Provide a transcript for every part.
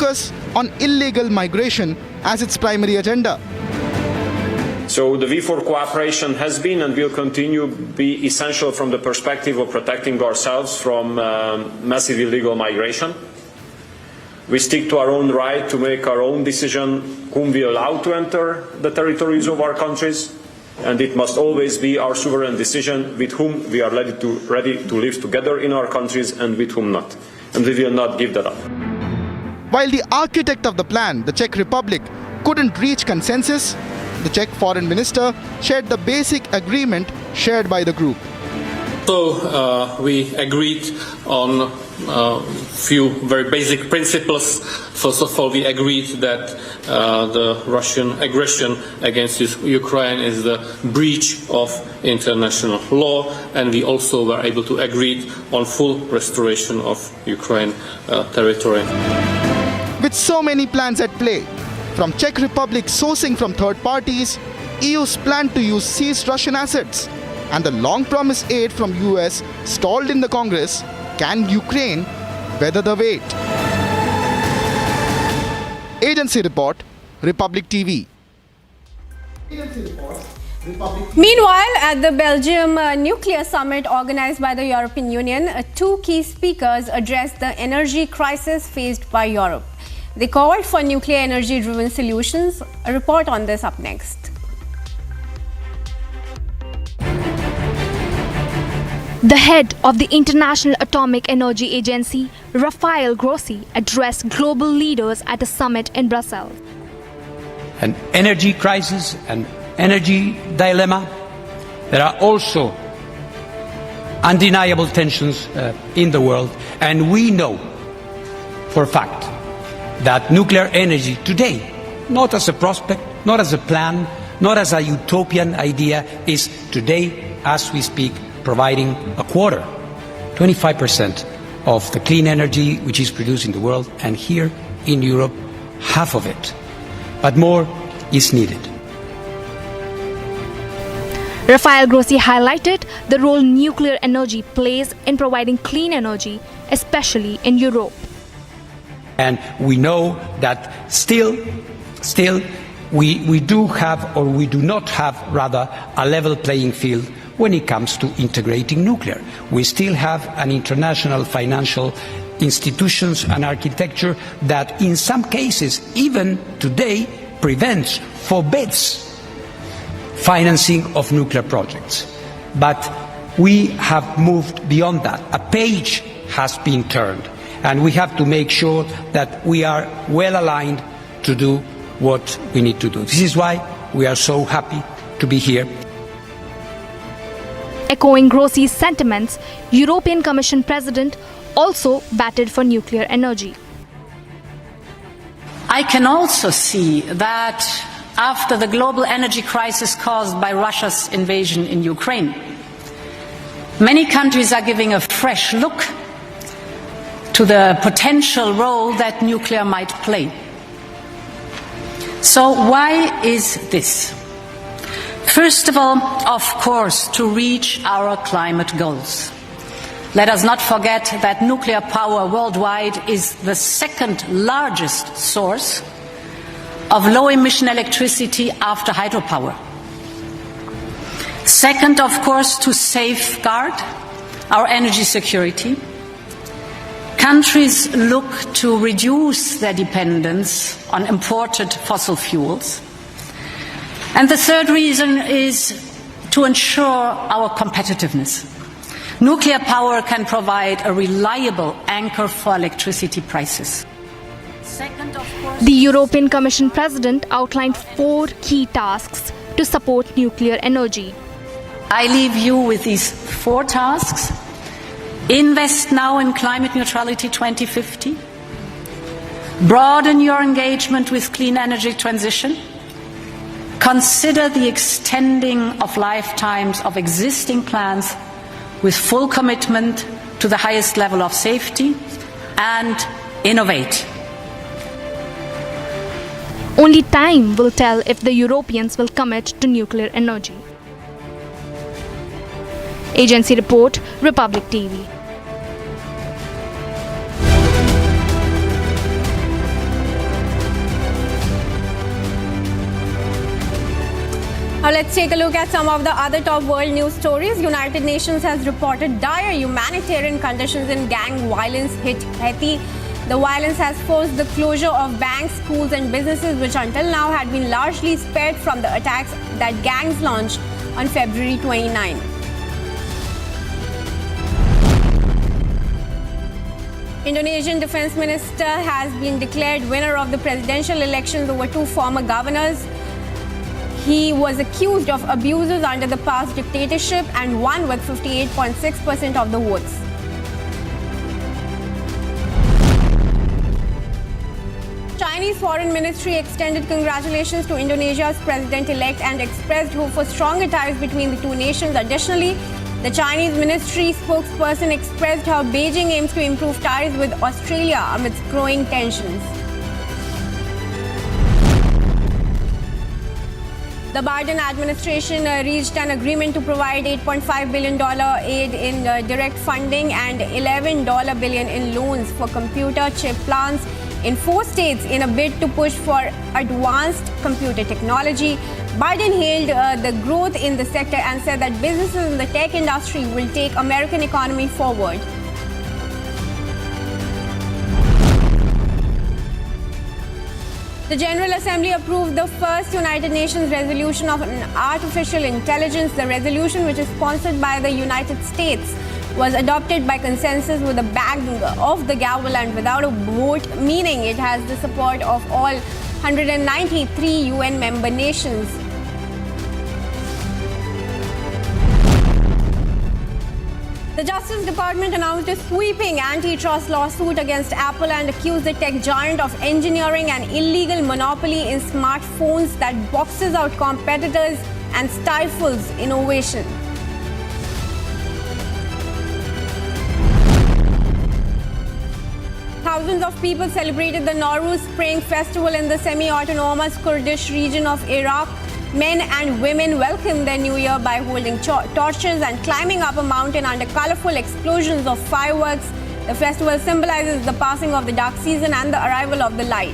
focus on illegal migration as its primary agenda. So the V4 cooperation has been and will continue to be essential from the perspective of protecting ourselves from massive illegal migration. We stick to our own right to make our own decision whom we allow to enter the territories of our countries, and it must always be our sovereign decision with whom we are ready to live together in our countries and with whom not. And we will not give that up. While the architect of the plan, the Czech Republic, couldn't reach consensus, the Czech foreign minister shared the basic agreement shared by the group. So we agreed on a few very basic principles. First of all, we agreed that the Russian aggression against Ukraine is the breach of international law, and we also were able to agree on full restoration of Ukraine territory. With so many plans at play, from Czech Republic sourcing from third parties, EU's plan to use seized Russian assets, and the long-promised aid from US stalled in the Congress, can Ukraine weather the wait? Agency Report, Republic TV. Meanwhile, at the Belgium nuclear summit organized by the European Union, two key speakers addressed the energy crisis faced by Europe. They called for nuclear energy-driven solutions. A report on this up next. The head of the International Atomic Energy Agency, Rafael Grossi, addressed global leaders at a summit in Brussels. An energy crisis, an energy dilemma. There are also undeniable tensions in the world, and we know for a fact that nuclear energy today, not as a prospect, not as a plan, not as a utopian idea, is today, as we speak, providing a quarter, 25% of the clean energy which is produced in the world, and here in Europe, half of it. But more is needed. Rafael Grossi highlighted the role nuclear energy plays in providing clean energy, especially in Europe. And we know that still we do have, or we do not have rather, a level playing field when it comes to integrating nuclear. We still have an international financial institutions and architecture that in some cases, even today, forbids financing of nuclear projects. But we have moved beyond that. A page has been turned, and we have to make sure that we are well aligned to do what we need to do. This is why we are so happy to be here. Echoing Grossi's sentiments, European Commission President also batted for nuclear energy. I can also see that after the global energy crisis caused by Russia's invasion in Ukraine, many countries are giving a fresh look to the potential role that nuclear might play. So why is this? First of all, of course, to reach our climate goals. Let us not forget that nuclear power worldwide is the second largest source of low-emission electricity after hydropower. Second, of course, to safeguard our energy security. Countries look to reduce their dependence on imported fossil fuels. And the third reason is to ensure our competitiveness. Nuclear power can provide a reliable anchor for electricity prices. Second, of course, the European Commission President outlined 4 key tasks to support nuclear energy. I leave you with these 4 tasks. Invest now in climate neutrality 2050. Broaden your engagement with clean energy transition. Consider the extending of lifetimes of existing plants with full commitment to the highest level of safety, and innovate. Only time will tell if the Europeans will commit to nuclear energy. Agency Report, Republic TV. Now let's take a look at some of the other top world news stories. United Nations has reported dire humanitarian conditions in gang violence hit Haiti. The violence has forced the closure of banks, schools and businesses which until now had been largely spared from the attacks that gangs launched on February 29. Indonesian Defense Minister has been declared winner of the presidential elections over two former governors. He was accused of abuses under the past dictatorship and won with 58.6% of the votes. Chinese Foreign Ministry extended congratulations to Indonesia's president-elect and expressed hope for stronger ties between the two nations. Additionally, the Chinese ministry spokesperson expressed how Beijing aims to improve ties with Australia amidst growing tensions. The Biden administration reached an agreement to provide $8.5 billion aid in direct funding and $11 billion in loans for computer chip plants in 4 states in a bid to push for advanced computer technology. Biden hailed the growth in the sector and said that businesses in the tech industry will take American economy forward. The General Assembly approved the first United Nations resolution on artificial intelligence. The resolution, which is sponsored by the United States, was adopted by consensus with a bang of the gavel and without a vote, meaning it has the support of all 193 UN member nations. The Justice Department announced a sweeping antitrust lawsuit against Apple and accused the tech giant of engineering an illegal monopoly in smartphones that boxes out competitors and stifles innovation. Thousands of people celebrated the Nowruz Spring Festival in the semi-autonomous Kurdish region of Iraq. Men and women welcomed their new year by holding torches and climbing up a mountain under colorful explosions of fireworks. The festival symbolizes the passing of the dark season and the arrival of the light.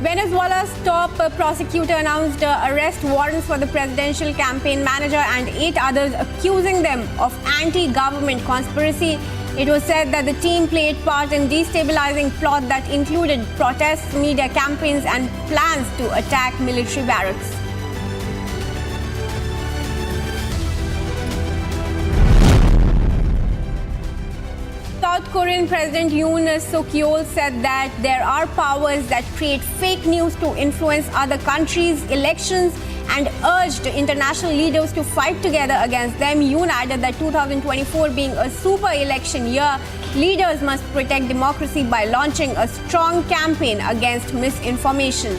Venezuela's top prosecutor announced arrest warrants for the presidential campaign manager and 8 others, accusing them of anti-government conspiracy. It was said that the team played part in destabilizing plot that included protests, media campaigns, and plans to attack military barracks. South Korean President Yoon Suk-yeol said that there are powers that create fake news to influence other countries' elections and urged international leaders to fight together against them. Yoon added that 2024 being a super election year, leaders must protect democracy by launching a strong campaign against misinformation.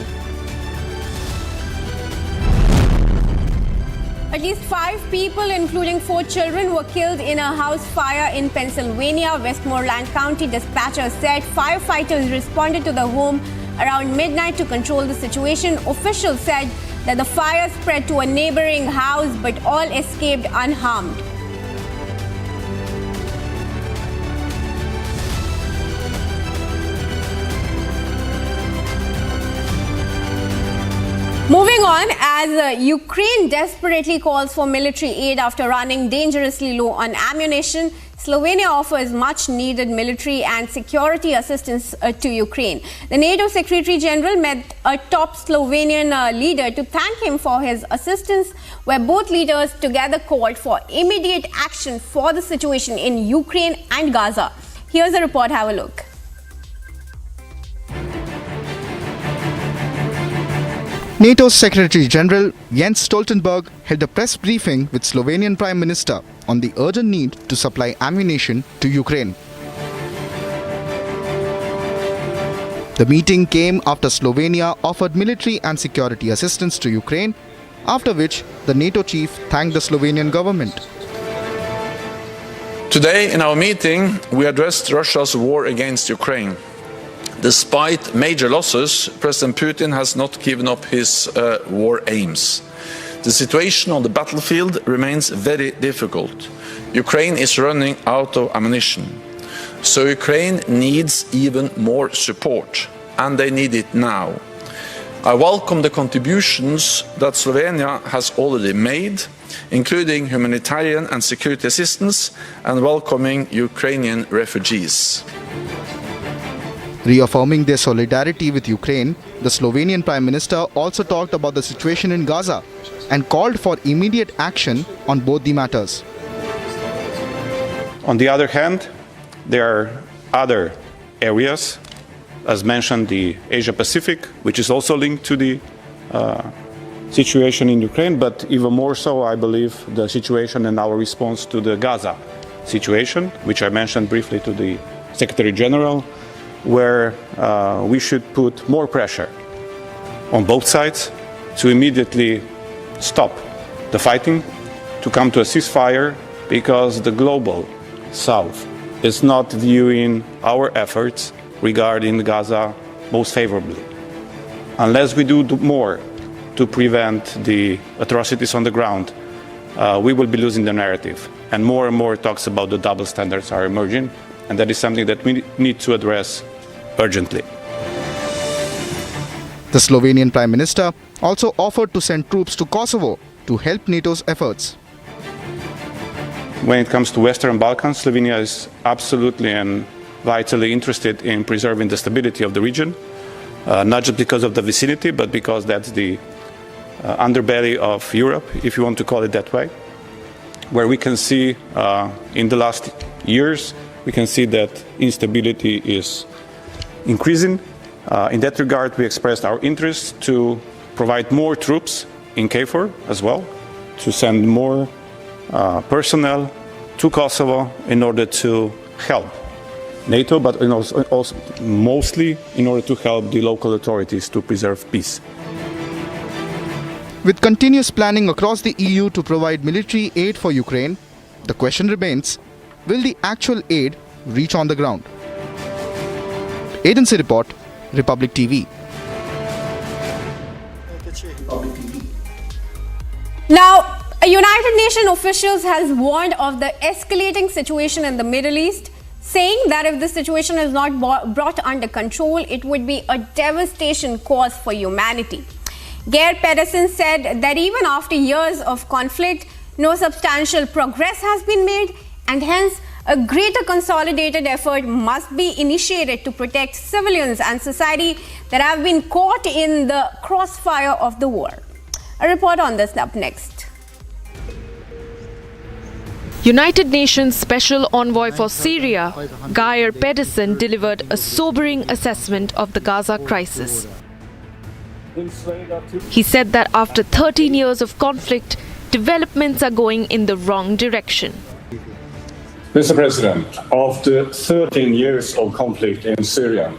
At least 5 people, including 4 children, were killed in a house fire in Pennsylvania. Westmoreland County dispatcher said firefighters responded to the home around midnight to control the situation. Officials said that the fire spread to a neighboring house, but all escaped unharmed. Moving on, as Ukraine desperately calls for military aid after running dangerously low on ammunition, Slovenia offers much-needed military and security assistance to Ukraine. The NATO Secretary General met a top Slovenian leader to thank him for his assistance, where both leaders together called for immediate action for the situation in Ukraine and Gaza. Here's a report, have a look. NATO's Secretary General Jens Stoltenberg held a press briefing with Slovenian Prime Minister on the urgent need to supply ammunition to Ukraine. The meeting came after Slovenia offered military and security assistance to Ukraine, after which the NATO chief thanked the Slovenian government. Today in our meeting, we addressed Russia's war against Ukraine. Despite major losses, President Putin has not given up his war aims. The situation on the battlefield remains very difficult. Ukraine is running out of ammunition. So Ukraine needs even more support, and they need it now. I welcome the contributions that Slovenia has already made, including humanitarian and security assistance, and welcoming Ukrainian refugees. Reaffirming their solidarity with Ukraine, the Slovenian Prime Minister also talked about the situation in Gaza and called for immediate action on both the matters. On the other hand, there are other areas, as mentioned, the Asia-Pacific, which is also linked to the situation in Ukraine, but even more so, I believe, the situation and our response to the Gaza situation, which I mentioned briefly to the Secretary General, where we should put more pressure on both sides to immediately stop the fighting, to come to a ceasefire, because the global South is not viewing our efforts regarding Gaza most favorably. Unless we do more to prevent the atrocities on the ground, we will be losing the narrative. And more talks about the double standards are emerging, and that is something that we need to address urgently. The Slovenian Prime Minister also offered to send troops to Kosovo to help NATO's efforts. When it comes to Western Balkans, Slovenia is absolutely and vitally interested in preserving the stability of the region, not just because of the vicinity, but because that's the underbelly of Europe, if you want to call it that way, where we can see in the last years, we can see that instability is increasing. In that regard, we expressed our interest to provide more troops in KFOR as well, to send more personnel to Kosovo in order to help NATO, but also mostly in order to help the local authorities to preserve peace. With continuous planning across the EU to provide military aid for Ukraine, the question remains, will the actual aid reach on the ground? Agency Report, Republic TV. Now, United Nations officials has warned of the escalating situation in the Middle East, saying that if the situation is not brought under control, it would be a devastation cause for humanity. Geir Pedersen said that even after years of conflict, no substantial progress has been made, and hence a greater consolidated effort must be initiated to protect civilians and society that have been caught in the crossfire of the war. A report on this up next. United Nations Special Envoy for Syria, Geir Pedersen, delivered a sobering assessment of the Gaza crisis. He said that after 13 years of conflict, developments are going in the wrong direction. Mr. President, after 13 years of conflict in Syria,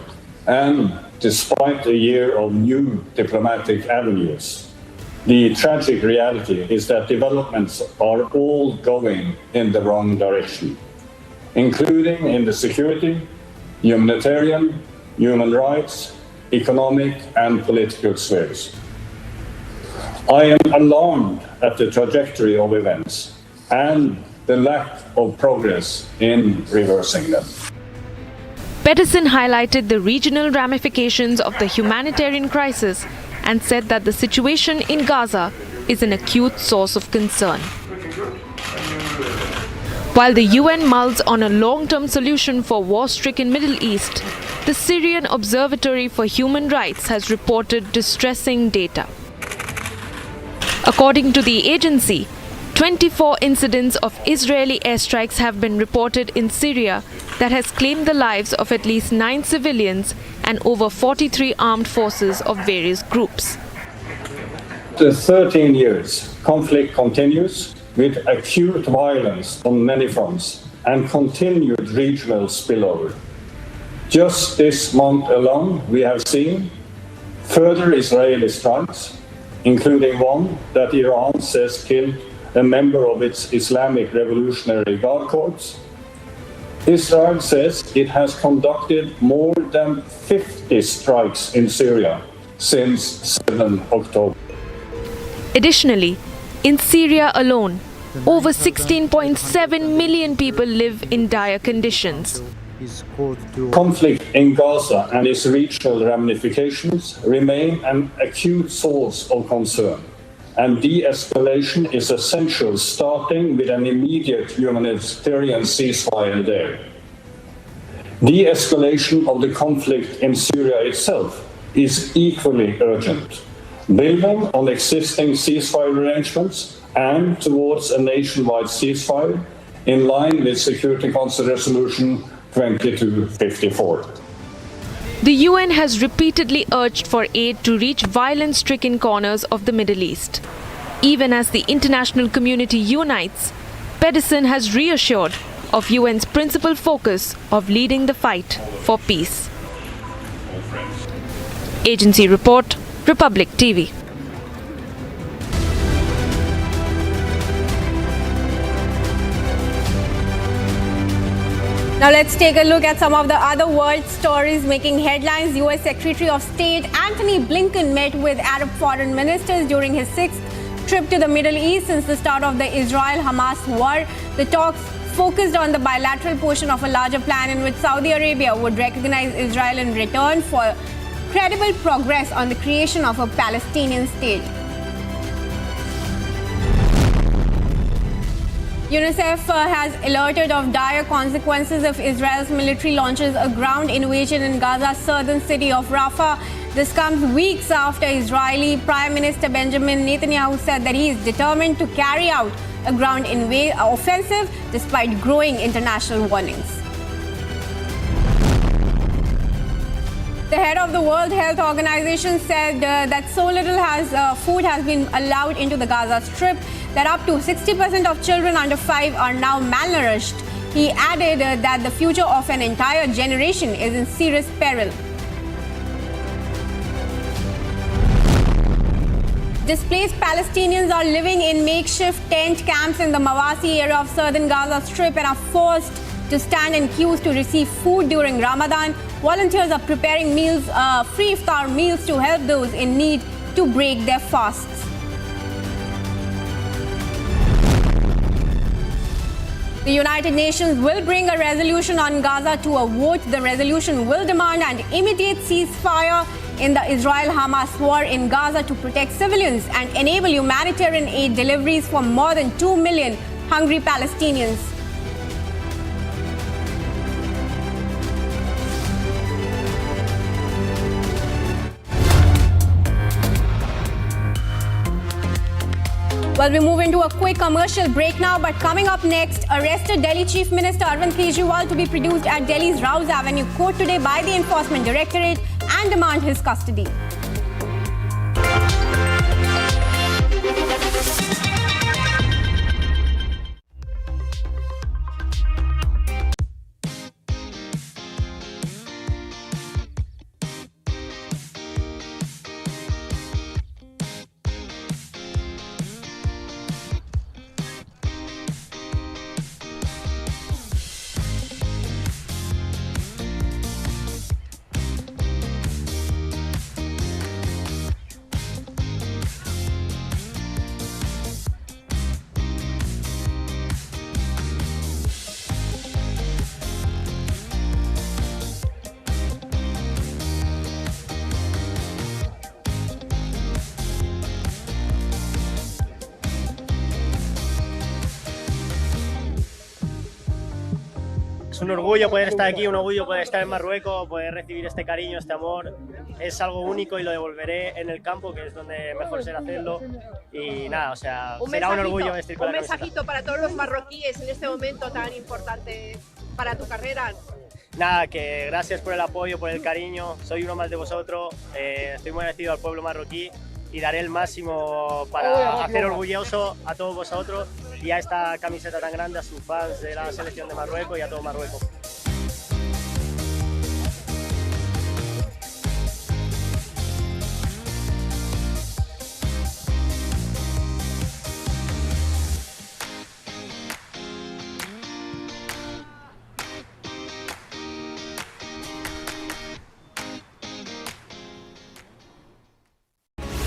and despite a year of new diplomatic avenues, the tragic reality is that developments are all going in the wrong direction, including in the security, humanitarian, human rights, economic and political spheres. I am alarmed at the trajectory of events and the lack of progress in reversing them. Pedersen highlighted the regional ramifications of the humanitarian crisis and said that the situation in Gaza is an acute source of concern. While the UN mulls on a long-term solution for war-stricken Middle East, the Syrian Observatory for Human Rights has reported distressing data. According to the agency, 24 incidents of Israeli airstrikes have been reported in Syria that has claimed the lives of at least 9 civilians and over 43 armed forces of various groups. After 13 years, conflict continues with acute violence on many fronts and continued regional spillover. Just this month alone, we have seen further Israeli strikes, including one that Iran says killed a member of its Islamic Revolutionary Guard Corps. Israel says it has conducted more than 50 strikes in Syria since 7 October. Additionally, in Syria alone, over 16.7 million people live in dire conditions. Conflict in Gaza and its regional ramifications remain an acute source of concern, and de-escalation is essential, starting with an immediate humanitarian ceasefire there. De-escalation of the conflict in Syria itself is equally urgent, building on existing ceasefire arrangements and towards a nationwide ceasefire in line with Security Council Resolution 2254. The UN has repeatedly urged for aid to reach violence-stricken corners of the Middle East. Even as the international community unites, Pedersen has reassured of UN's principal focus of leading the fight for peace. Agency Report, Republic TV. Now let's take a look at some of the other world stories making headlines. US Secretary of State Antony Blinken met with Arab foreign ministers during his 6th trip to the Middle East since the start of the Israel-Hamas war. The talks focused on the bilateral portion of a larger plan in which Saudi Arabia would recognize Israel in return for credible progress on the creation of a Palestinian state. UNICEF has alerted of dire consequences if Israel's military launches a ground invasion in Gaza's southern city of Rafah. This comes weeks after Israeli Prime Minister Benjamin Netanyahu said that he is determined to carry out a ground offensive despite growing international warnings. The head of the World Health Organization said that so little food has been allowed into the Gaza Strip that up to 60% of children under 5 are now malnourished. He added that the future of an entire generation is in serious peril. Displaced Palestinians are living in makeshift tent camps in the Mawasi area of southern Gaza Strip and are forced to stand in queues to receive food during Ramadan. Volunteers are preparing meals, free iftar meals to help those in need to break their fasts. The United Nations will bring a resolution on Gaza to a vote. The resolution will demand an immediate ceasefire in the Israel-Hamas war in Gaza to protect civilians and enable humanitarian aid deliveries for more than 2 million hungry Palestinians. Well, we move into a quick commercial break now, but coming up next, arrested Delhi Chief Minister Arvind Kejriwal to be produced at Delhi's Rouse Avenue court today by the Enforcement Directorate and demand his custody. Es un orgullo poder estar aquí, un orgullo poder estar en Marruecos, poder recibir este cariño, este amor. Es algo único y lo devolveré en el campo, que es donde mejor será hacerlo. Y nada, o sea, será un orgullo vestir con la camiseta. Un mensajito para todos los marroquíes en este momento tan importante para tu carrera. Nada, que gracias por el apoyo, por el cariño. Soy uno más de vosotros. Estoy muy agradecido al pueblo marroquí y daré el máximo para hacer orgulloso a todos vosotros y a esta camiseta tan grande, a sus fans de la selección de Marruecos y a todo Marruecos.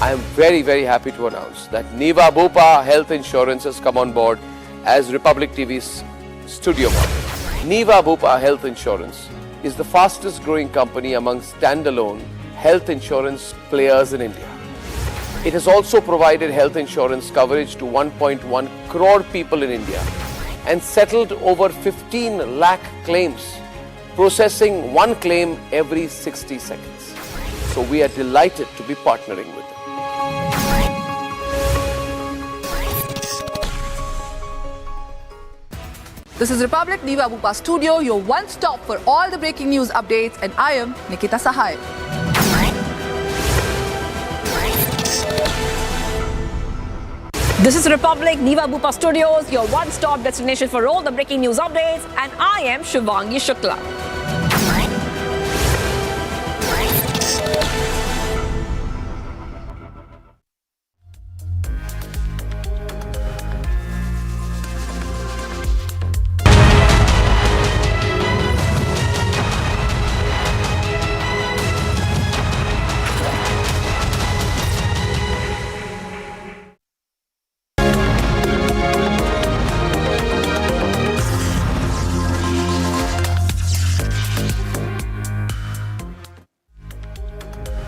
I am very, very happy to announce that Niva Bupa Health Insurance has come on board as Republic TV's studio partner. Niva Bupa Health Insurance is the fastest growing company among standalone health insurance players in India. It has also provided health insurance coverage to 1.1 crore people in India and settled over 15 lakh claims, processing one claim every 60 seconds. So we are delighted to be partnering with them. This is Republic Niva Bupa Studio, your one-stop for all the breaking news updates, and I am Nikita Sahai. This is Republic Niva Bupa Studios, your one-stop destination for all the breaking news updates, and I am Shivangi Shukla.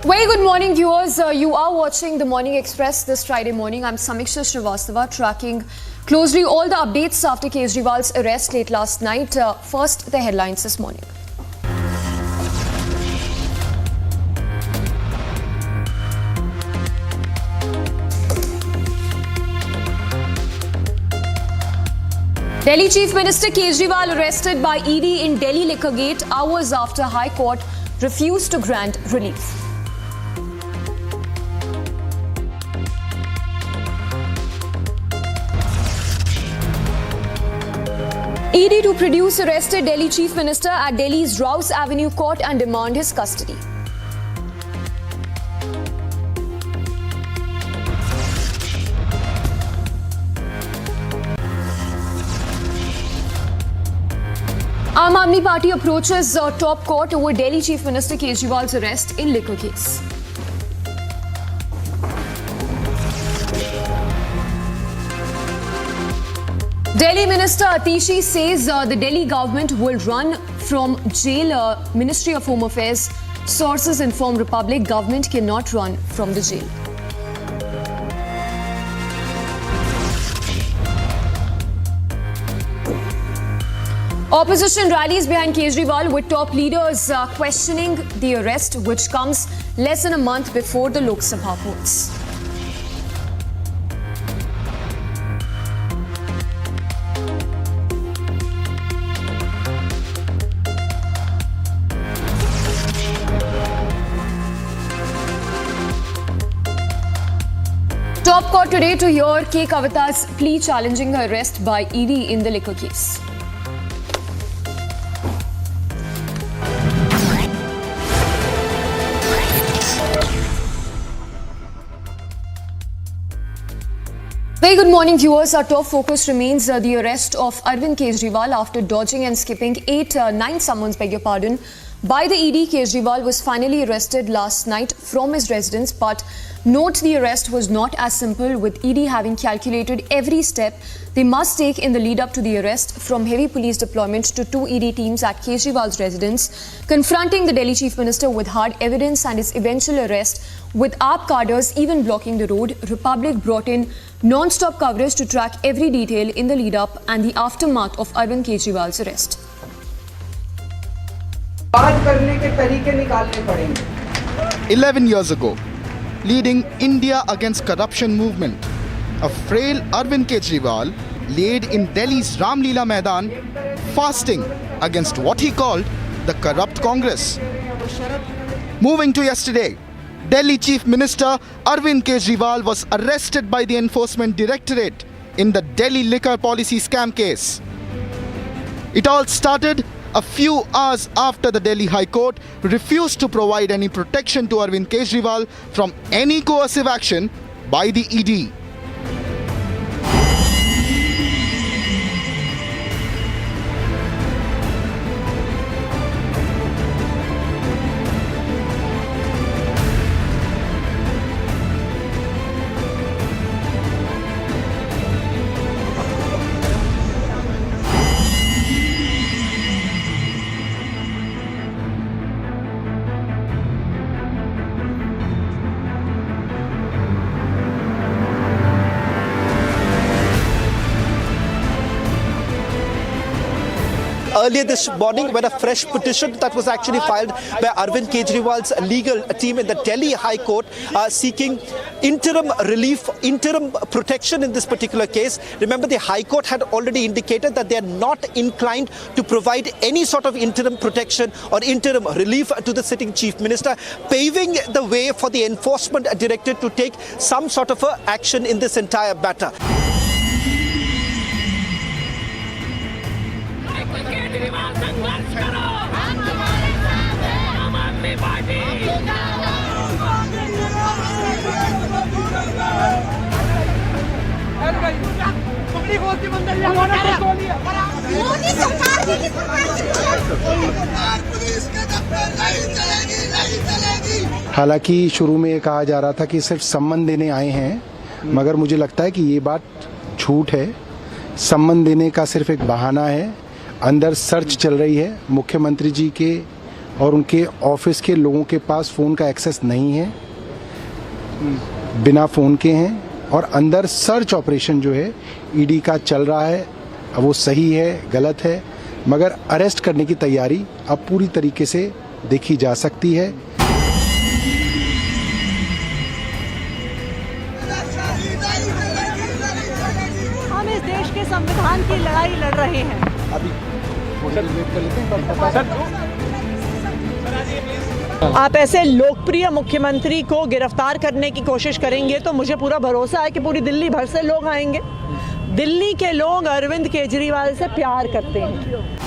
Very good morning, viewers. You are watching the Morning Express this Friday morning. I'm Samiksha Srivastava, tracking closely all the updates after Kejriwal's arrest late last night. First, the headlines this morning. Delhi Chief Minister Kejriwal arrested by ED in Delhi Liquor Gate hours after High Court refused to grant relief. ED to produce arrested Delhi Chief Minister at Delhi's Rouse Avenue Court and demand his custody. Aam Aadmi Party approaches top court over Delhi Chief Minister Kejriwal's arrest in liquor case. Delhi Minister Atishi says the Delhi government will run from jail. Ministry of Home Affairs sources inform Republic government cannot run from the jail. Opposition rallies behind Kejriwal with top leaders questioning the arrest, which comes less than a month before the Lok Sabha votes. Top court today to hear K. Kavita's plea challenging her arrest by ED in the liquor case. Very good morning, viewers. Our top focus remains the arrest of Arvind Kejriwal after dodging and skipping 9 summons, by the ED. Kejriwal was finally arrested last night from his residence, but note the arrest was not as simple, with ED having calculated every step they must take in the lead up to the arrest, from heavy police deployment to 2 ED teams at Kejriwal's residence, confronting the Delhi Chief Minister with hard evidence, and his eventual arrest, with AAP cadres even blocking the road. Republic brought in non-stop coverage to track every detail in the lead up and the aftermath of Arvind Kejriwal's arrest. 11 years ago, leading India Against Corruption movement, a frail Arvind Kejriwal laid in Delhi's Ram Leela Maidan, fasting against what he called the corrupt Congress. Moving to yesterday, Delhi Chief Minister Arvind Kejriwal was arrested by the Enforcement Directorate in the Delhi liquor policy scam case. It all started a few hours after the Delhi High Court refused to provide any protection to Arvind Kejriwal from any coercive action by the ED. earlier this morning when a fresh petition that was actually filed by Arvind Kejriwal's legal team in the Delhi High Court seeking interim relief, interim protection in this particular case. Remember, the High Court had already indicated that they are not inclined to provide any sort of interim protection or interim relief to the sitting Chief Minister, paving the way for the Enforcement Directorate to take some sort of action in this entire matter. हालांकि शुरू में ये कहा जा रहा था कि सिर्फ सम्मान देने आए हैं, मगर मुझे लगता है कि ये बात झूठ है। सम्मान देने का सिर्फ एक बहाना है। अंदर सर्च चल रही है। मुख्यमंत्री जी के और उनके ऑफिस के लोगों के पास फ़ोन का एक्सेस नहीं है, बिना फ़ोन के हैं, और अंदर सर्च ऑपरेशन जो है ईडी का चल रहा है। अब वो सही है, गलत है, मगर अरेस्ट करने की तैयारी अब पूरी तरीके से देखी जा सकती है। हम इस देश के संविधान की लड़ाई लड़ रहे हैं। अभी वेट कर लेते हैं। आप ऐसे लोकप्रिय मुख्यमंत्री को गिरफ्तार करने की कोशिश करेंगे तो मुझे पूरा भरोसा है कि पूरी दिल्ली भर से लोग आएंगे। दिल्ली के लोग अरविंद केजरीवाल से प्यार करते हैं।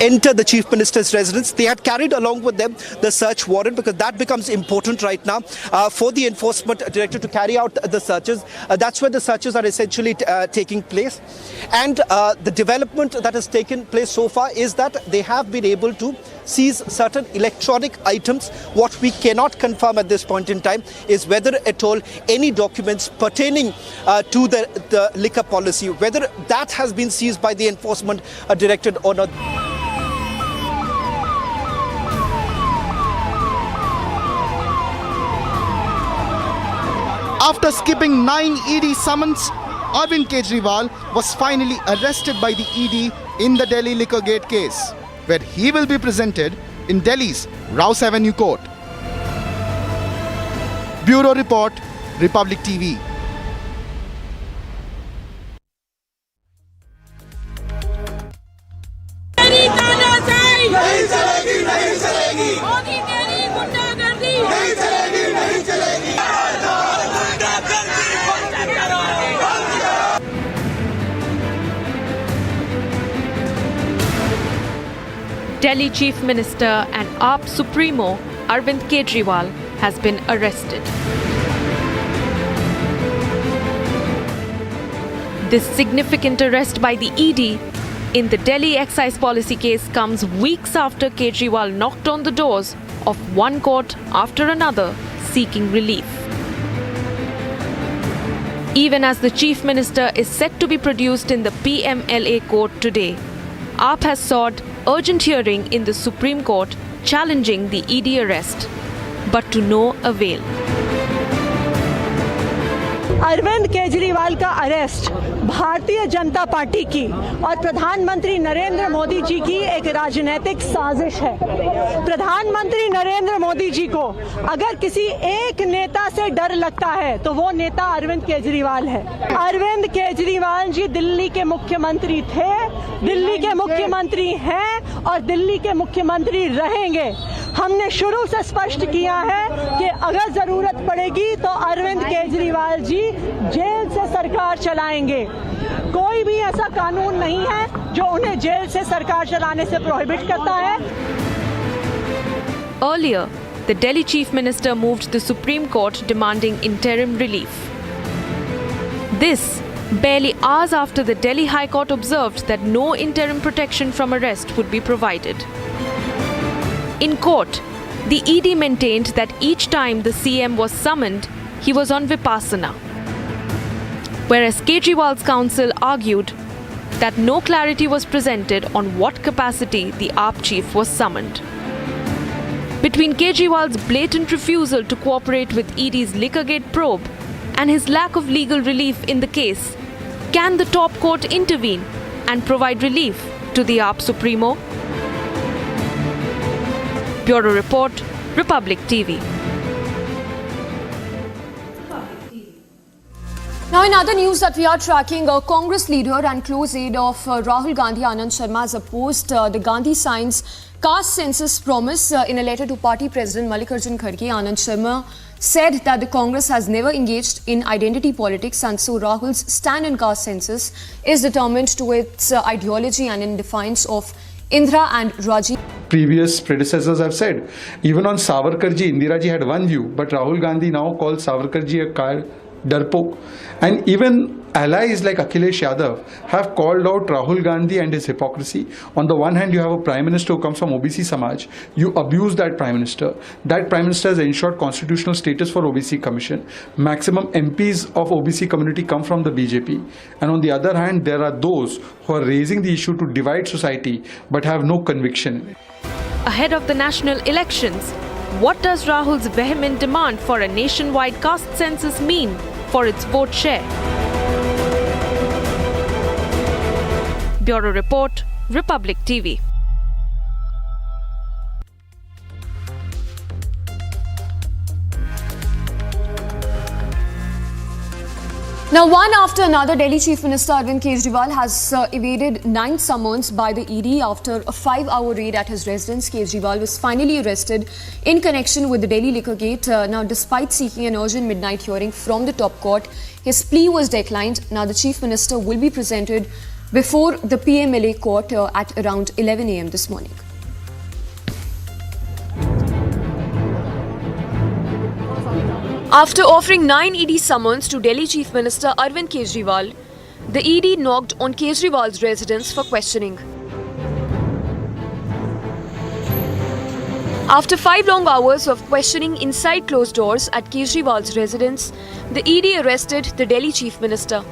Enter the Chief Minister's residence. They had carried along with them the search warrant, because that becomes important right now for the Enforcement Director to carry out the searches. That's where the searches are essentially taking place. And the development that has taken place so far is that they have been able to seize certain electronic items. What we cannot confirm at this point in time is whether at all any documents pertaining to the liquor policy, whether that has been seized by the Enforcement Directorate or not. After skipping 9 ED summons, Arvind Kejriwal was finally arrested by the ED in the Delhi Liquor Gate case, where he will be presented in Delhi's Rouse Avenue Court. Bureau Report, Republic TV. Delhi Chief Minister and AAP Supremo Arvind Kejriwal has been arrested. This significant arrest by the ED in the Delhi excise policy case comes weeks after Kejriwal knocked on the doors of one court after another seeking relief. Even as the Chief Minister is set to be produced in the PMLA court today, AAP has sought urgent hearing in the Supreme Court challenging the ED arrest, but to no avail. Arvind Kejriwal का arrest Bharatiya Janata party की और प्रधानमंत्री नरेंद्र मोदी जी की एक राजनीतिक साजिश है। प्रधानमंत्री नरेंद्र मोदी जी को अगर किसी एक नेता से डर लगता है तो वो नेता अरविंद केजरीवाल है। अरविंद केजरीवाल जी दिल्ली के मुख्यमंत्री थे, दिल्ली के मुख्यमंत्री हैं और दिल्ली के मुख्यमंत्री रहेंगे। हमने शुरू से स्पष्ट किया है कि अगर जरूरत पड़ेगी तो अरविंद केजरीवाल जी जेल से सरकार चलाएंगे। कोई भी ऐसा कानून नहीं है जो उन्हें जेल से सरकार चलाने से प्रोहिबिट करता है। Earlier, the Delhi Chief Minister moved the Supreme Court demanding interim relief. This barely hours after the Delhi High Court observed that no interim protection from arrest would be provided. In court, the ED maintained that each time the CM was summoned, he was on Vipassana. Whereas Kejriwal's counsel argued that no clarity was presented on what capacity the AAP chief was summoned. Between Kejriwal's blatant refusal to cooperate with ED's Liquorgate probe and his lack of legal relief in the case, can the top court intervene and provide relief to the AAP Supremo? Bureau Report, Republic TV. Now, in other news that we are tracking, a Congress leader and close aide of Rahul Gandhi, Anand Sharma, has opposed the Gandhi Science caste census promise in a letter to party president Mallikarjun Kharge. Anand Sharma said that the Congress has never engaged in identity politics, and so Rahul's stand on caste census is determined to its ideology and in defiance of Indira and Rajiv. Previous predecessors have said, even on Savarkarji, Indiraji had one view, but Rahul Gandhi now calls Savarkarji a darpok. And even allies like Akhilesh Yadav have called out Rahul Gandhi and his hypocrisy. On the one hand, you have a Prime Minister who comes from OBC Samaj. You abuse that Prime Minister. That Prime Minister has ensured constitutional status for OBC Commission. Maximum MPs of OBC community come from the BJP. And on the other hand, there are those who are raising the issue to divide society but have no conviction in it. Ahead of the national elections, what does Rahul's vehement demand for a nationwide caste census mean for its vote share? Bureau Report, Republic TV. Now, one after another, Delhi Chief Minister Arvind Kejriwal has evaded 9 summons by the ED after a 5-hour raid at his residence. Kejriwal was finally arrested in connection with the Delhi Liquorgate. Now, despite seeking an urgent midnight hearing from the top court, his plea was declined. Now, the Chief Minister will be presented before the PMLA court at around 11 a.m. this morning. After offering 9 ED summons to Delhi Chief Minister Arvind Kejriwal, the ED knocked on Kejriwal's residence for questioning. After 5 long hours of questioning inside closed doors at Kejriwal's residence, the ED arrested the Delhi Chief Minister.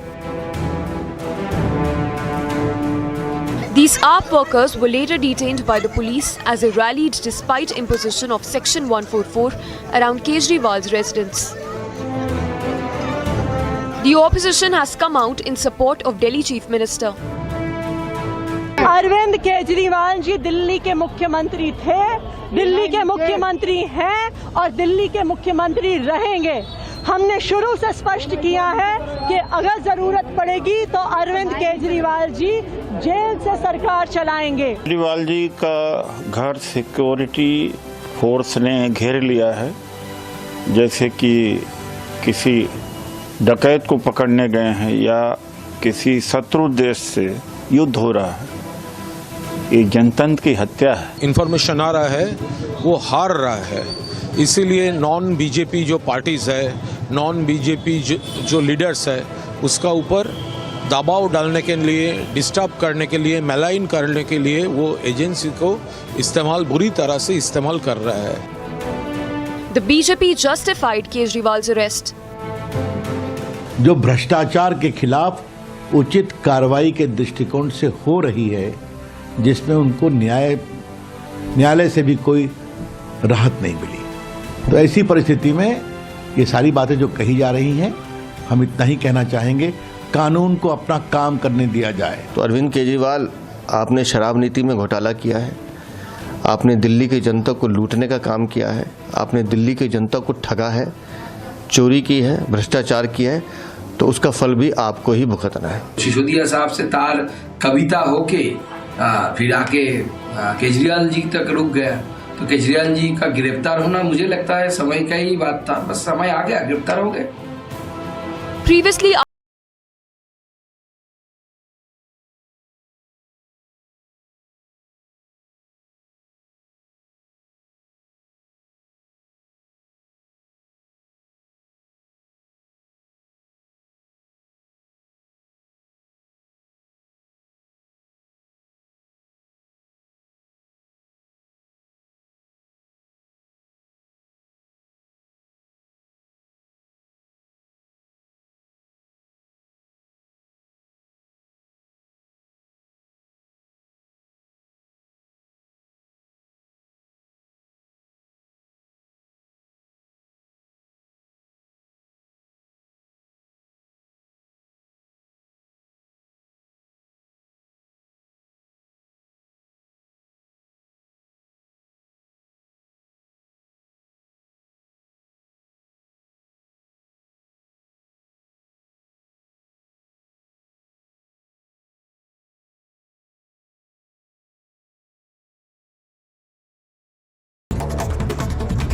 These AAP workers were later detained by the police as they rallied despite imposition of Section 144 around Kejriwal's residence. The opposition has come out in support of Delhi Chief Minister. Arvind Kejriwal ji Delhi के मुख्यमंत्री थे, दिल्ली के मुख्यमंत्री हैं और दिल्ली के मुख्यमंत्री रहेंगे। हमने शुरू से स्पष्ट किया है कि अगर जरूरत पड़ेगी तो अरविंद केजरीवाल जी जेल से सरकार चलाएंगे। केजरीवाल जी का घर सिक्योरिटी फोर्स ने घेर लिया है, जैसे कि किसी डकैत को पकड़ने गए हैं या किसी शत्रु देश से युद्ध हो रहा है। ये जनतंत्र की हत्या है। इन्फॉर्मेशन आ रहा है वो हार रहा है, इसीलिए नॉन बीजेपी जो पार्टीज है, नॉन बीजेपी जो लीडर्स है, उसका ऊपर दबाव डालने के लिए, डिस्टर्ब करने के लिए, मैलाइन करने के लिए वो एजेंसी को बुरी तरह से इस्तेमाल कर रहा है। The BJP justified Kejriwal's arrest. जो भ्रष्टाचार के खिलाफ उचित कार्रवाई के दृष्टिकोण से हो रही है, जिसमें उनको न्यायालय से भी कोई राहत नहीं मिली, तो ऐसी परिस्थिति में ये सारी बातें जो कही जा रही हैं, हम इतना ही कहना चाहेंगे, कानून को अपना काम करने दिया जाए। तो अरविंद केजरीवाल, आपने शराब नीति में घोटाला किया है, आपने दिल्ली की जनता को लूटने का काम किया है, आपने दिल्ली की जनता को ठगा है, चोरी की है, भ्रष्टाचार किया है, तो उसका फल भी आपको ही भुगतना है। सिसोदिया साहब से तार कविता होके फिर आके केजरीवाल जी तक रुक गया, तो केजरीवाल जी का गिरफ्तार होना मुझे लगता है समय का ही बात था, बस समय आ गया, गिरफ्तार हो गए। Previously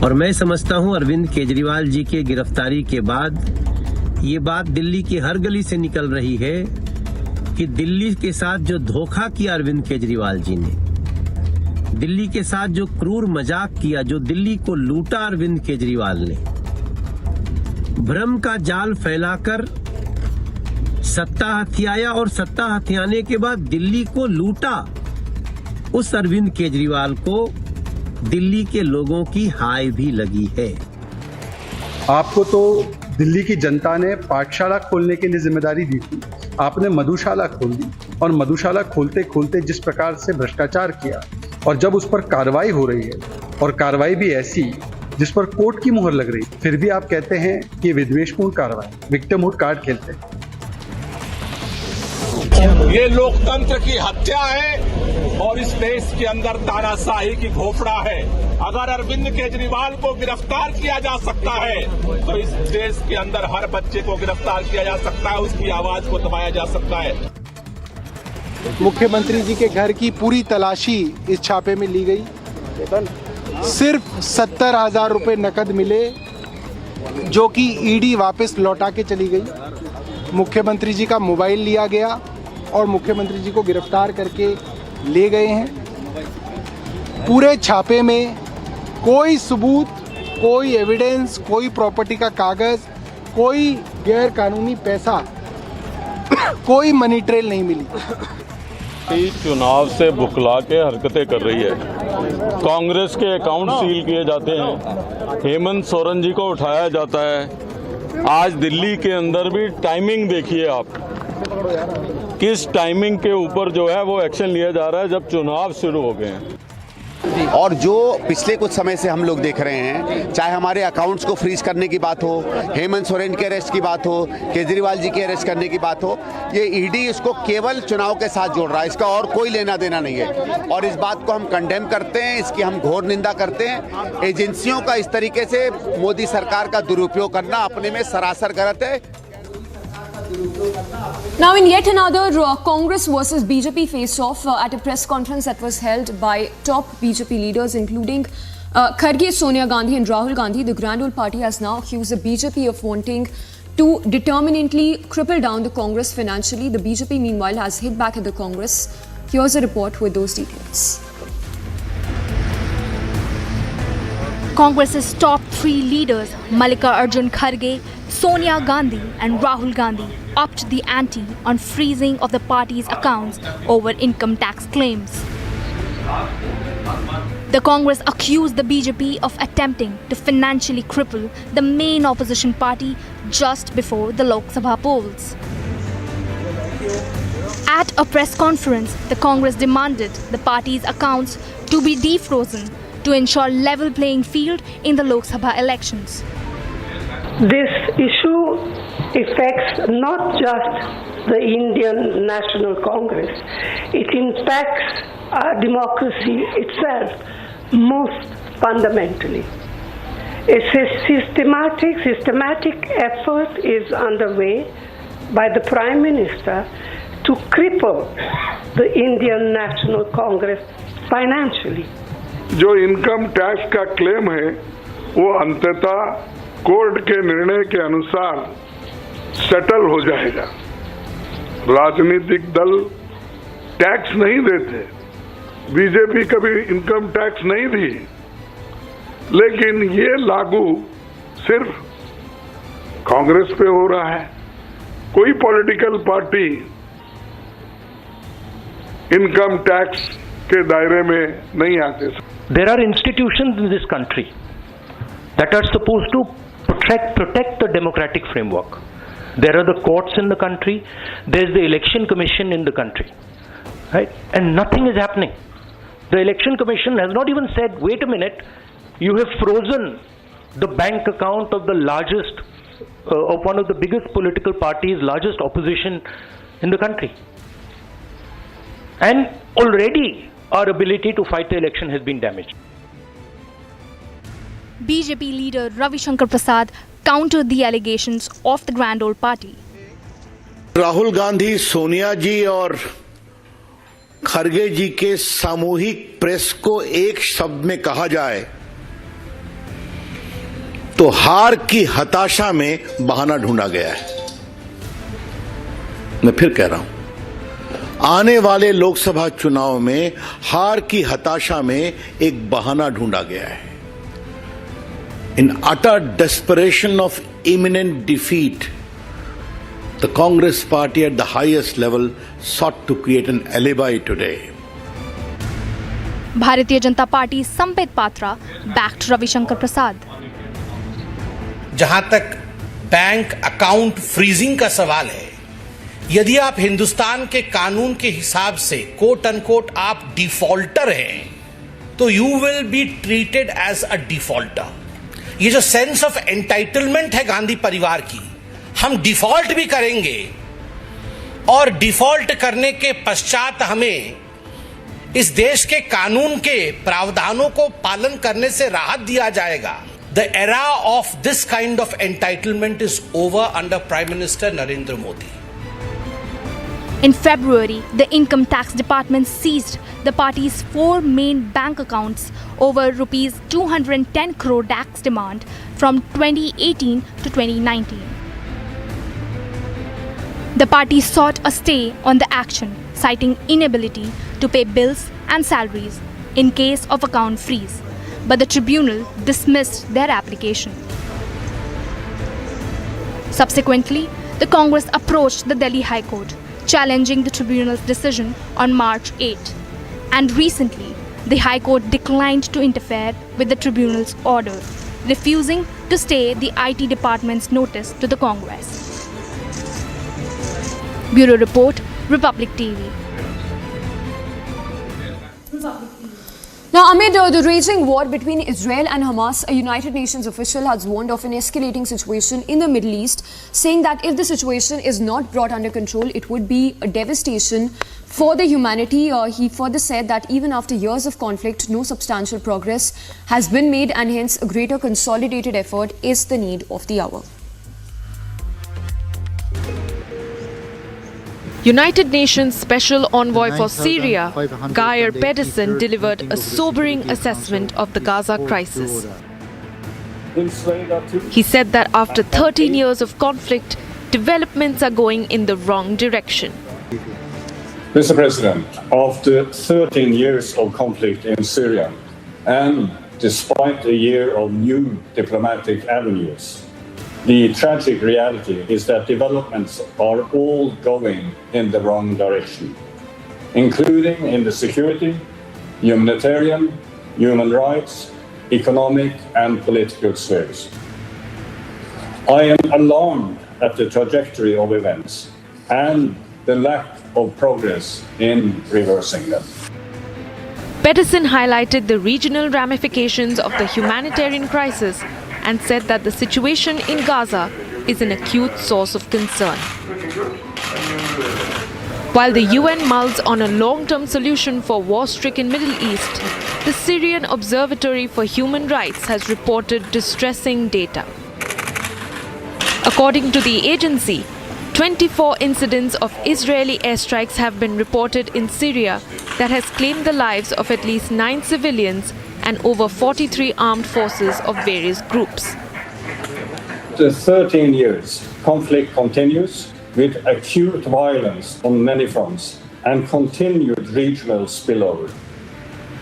और मैं समझता हूं अरविंद केजरीवाल जी के गिरफ्तारी के बाद ये बात दिल्ली की हर गली से निकल रही है कि दिल्ली के साथ जो धोखा किया अरविंद केजरीवाल जी ने, दिल्ली के साथ जो क्रूर मजाक किया, जो दिल्ली को लूटा अरविंद केजरीवाल ने, भ्रम का जाल फैलाकर सत्ता हथियाया और सत्ता हथियाने के बाद दिल्ली को लूटा, उस अरविंद केजरीवाल को दिल्ली के लोगों की हाय भी लगी है। आपको तो दिल्ली की जनता ने पाठशाला खोलने के लिए जिम्मेदारी दी थी, आपने मधुशाला खोल दी और मधुशाला खोलते खोलते जिस प्रकार से भ्रष्टाचार किया और जब उस पर कार्रवाई हो रही है और कार्रवाई भी ऐसी जिस पर कोर्ट की मुहर लग रही, फिर भी आप कहते हैं कि विद्वेषपूर्ण कार्रवाई, विक्टिमहुड कार्ड खेलते हैं। ये लोकतंत्र की हत्या है और इस देश के अंदर तानाशाही की घोषणा है। अगर अरविंद केजरीवाल को गिरफ्तार किया जा सकता है तो इस देश के अंदर हर बच्चे को गिरफ्तार किया जा सकता है, उसकी आवाज को दबाया जा सकता है। मुख्यमंत्री जी के घर की पूरी तलाशी इस छापे में ली गई। सिर्फ 70,000 रुपए नकद मिले जो कि ईडी वापस लौटा के चली गई। मुख्यमंत्री जी का मोबाइल लिया गया और मुख्यमंत्री जी को गिरफ्तार करके ले गए हैं। पूरे छापे में कोई सबूत, कोई एविडेंस, कोई प्रॉपर्टी का कागज, कोई गैर कानूनी पैसा, कोई मनी ट्रेल नहीं मिली। चुनाव से बुकला के हरकतें कर रही है। कांग्रेस के अकाउंट सील किए जाते हैं, हेमंत सोरेन जी को उठाया जाता है। आज दिल्ली के अंदर भी टाइमिंग देखिए आप, किस टाइमिंग के ऊपर जो है वो एक्शन लिया जा रहा है जब चुनाव शुरू हो गए हैं। और जो पिछले कुछ समय से हम लोग देख रहे हैं, चाहे हमारे अकाउंट्स को फ्रीज करने की बात हो, हेमंत सोरेन के अरेस्ट की बात हो, केजरीवाल जी के अरेस्ट करने की बात हो, ये ईडी इसको केवल चुनाव के साथ जोड़ रहा है, इसका और कोई लेना देना नहीं है। और इस बात को हम कंडेम करते हैं, इसकी हम घोर निंदा करते हैं। एजेंसियों का इस तरीके से मोदी सरकार का दुरुपयोग करना अपने में सरासर गलत है। Now, in yet another Congress versus BJP face-off at a press conference that was held by top BJP leaders, including Kharge, Sonia Gandhi, and Rahul Gandhi, the Grand Old Party has now accused the BJP of wanting to determinately cripple down the Congress financially. The BJP, meanwhile, has hit back at the Congress. Here's a report with those details. Congress's top three leaders, Mallikarjun Kharge, Sonia Gandhi and Rahul Gandhi, upped the ante on freezing of the party's accounts over income tax claims. The Congress accused the BJP of attempting to financially cripple the main opposition party just before the Lok Sabha polls. At a press conference, the Congress demanded the party's accounts to be defrozen to ensure level playing field in the Lok Sabha elections. This issue affects not just the Indian National Congress, it impacts our democracy itself most fundamentally. A systematic effort is underway by the Prime Minister to cripple the Indian National Congress financially. जो income tax का claim है वो अंततः court के निर्णय के अनुसार settle हो जाएगा। राजनीतिक दल टैक्स नहीं देते, बीजेपी कभी इनकम टैक्स नहीं दी, लेकिन ये लागू सिर्फ कांग्रेस पे हो रहा है। कोई पॉलिटिकल पार्टी इनकम टैक्स के दायरे में नहीं आते। There are institutions in this country that are supposed to protect the democratic framework. There are the courts in the country, there's the election commission in the country, right? And nothing is happening. The election commission has not even said, wait a minute, you have frozen the bank account of the largest, of one of the biggest political parties, largest opposition in the country. And already our ability to fight the election has been damaged. BJP leader Ravi Shankar Prasad countered the allegations of the Grand Old Party. Rahul Gandhi, Sonia जी और खरगे जी के सामूहिक press को एक शब्द में कहा जाए तो हार की हताशा में बहाना ढूंढा गया है। मैं फिर कह रहा हूं, आने वाले लोकसभा चुनाव में हार की हताशा में एक बहाना ढूंढा गया है। In utter desperation of imminent defeat, the Congress party at the highest level sought to create an alibi today. Bharatiya Janata party Sambit Patra backed Ravishankar प्रसाद। जहां तक बैंक अकाउंट फ्रीजिंग का सवाल है, यदि आप हिंदुस्तान के कानून के हिसाब से कोट अनकोट आप डिफॉल्टर हैं, तो you will be treated as a defaulter. ये जो सेंस ऑफ एंटाइटलमेंट है गांधी परिवार की, हम डिफॉल्ट भी करेंगे और डिफॉल्ट करने के पश्चात हमें इस देश के कानून के प्रावधानों को पालन करने से राहत दिया जाएगा। The era of this kind of entitlement is over under Prime Minister Narendra Modi. In February, the Income Tax Department seized the party's 4 main bank accounts over rupees 210 crore tax demand from 2018 to 2019. The party sought a stay on the action, citing inability to pay bills and salaries in case of account freeze, but the tribunal dismissed their application. Subsequently, the Congress approached the Delhi High Court, challenging the tribunal's decision on March 8. And recently, the High Court declined to interfere with the tribunal's order, refusing to stay the IT department's notice to the Congress. Bureau Report, Republic TV. Now, amid the raging war between Israel and Hamas, a United Nations official has warned of an escalating situation in the Middle East, saying that if the situation is not brought under control, it would be a devastation for the humanity. He further said that even after years of conflict, no substantial progress has been made, and hence a greater consolidated effort is the need of the hour. United Nations Special Envoy for Syria, Geir Pedersen, delivered a sobering assessment of the Gaza crisis. He said that after 13 years of conflict, developments are going in the wrong direction. Mr. President, after 13 years of conflict in Syria, and despite a year of new diplomatic avenues, the tragic reality is that developments are all going in the wrong direction, including in the security, humanitarian, human rights, economic and political spheres. I am alarmed at the trajectory of events and the lack of progress in reversing them. Pedersen highlighted the regional ramifications of the humanitarian crisis and said that the situation in Gaza is an acute source of concern. While the UN mulls on a long-term solution for war-stricken Middle East, the Syrian Observatory for Human Rights has reported distressing data. According to the agency, 24 incidents of Israeli airstrikes have been reported in Syria that has claimed the lives of at least 9 civilians and over 43 armed forces of various groups. After 13 years, conflict continues with acute violence on many fronts and continued regional spillover.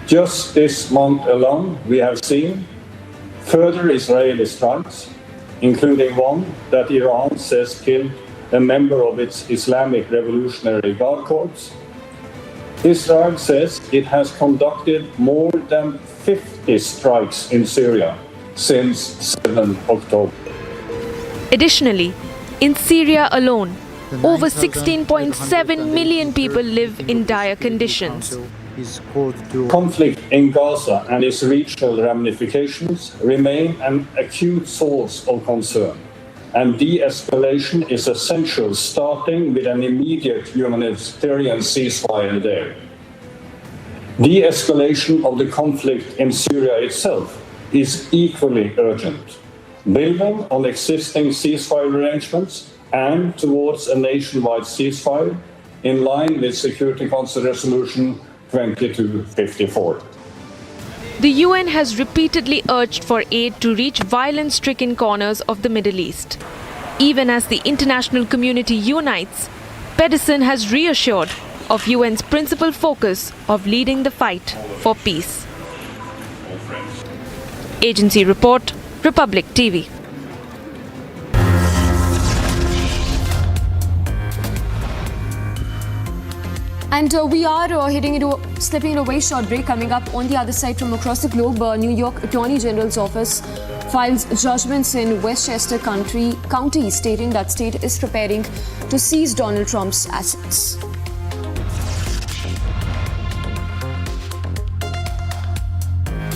Just this month alone, we have seen further Israeli strikes, including one that Iran says killed a member of its Islamic Revolutionary Guard Corps. Israel says it has conducted more than 50 strikes in Syria since 7 October. Additionally, in Syria alone, over 16.7 million people live in dire conditions. Conflict in Gaza and its regional ramifications remain an acute source of concern, and de-escalation is essential, starting with an immediate humanitarian ceasefire there. De-escalation of the conflict in Syria itself is equally urgent, building on existing ceasefire arrangements and towards a nationwide ceasefire in line with Security Council Resolution 2254. The UN has repeatedly urged for aid to reach violence-stricken corners of the Middle East. Even as the international community unites, Pedersen has reassured of UN's principal focus of leading the fight for peace. Agency report, Republic TV. And we are slipping into a very short break. Coming up on the other side from across the globe, New York Attorney General's office files judgments in Westchester County stating that state is preparing to seize Donald Trump's assets.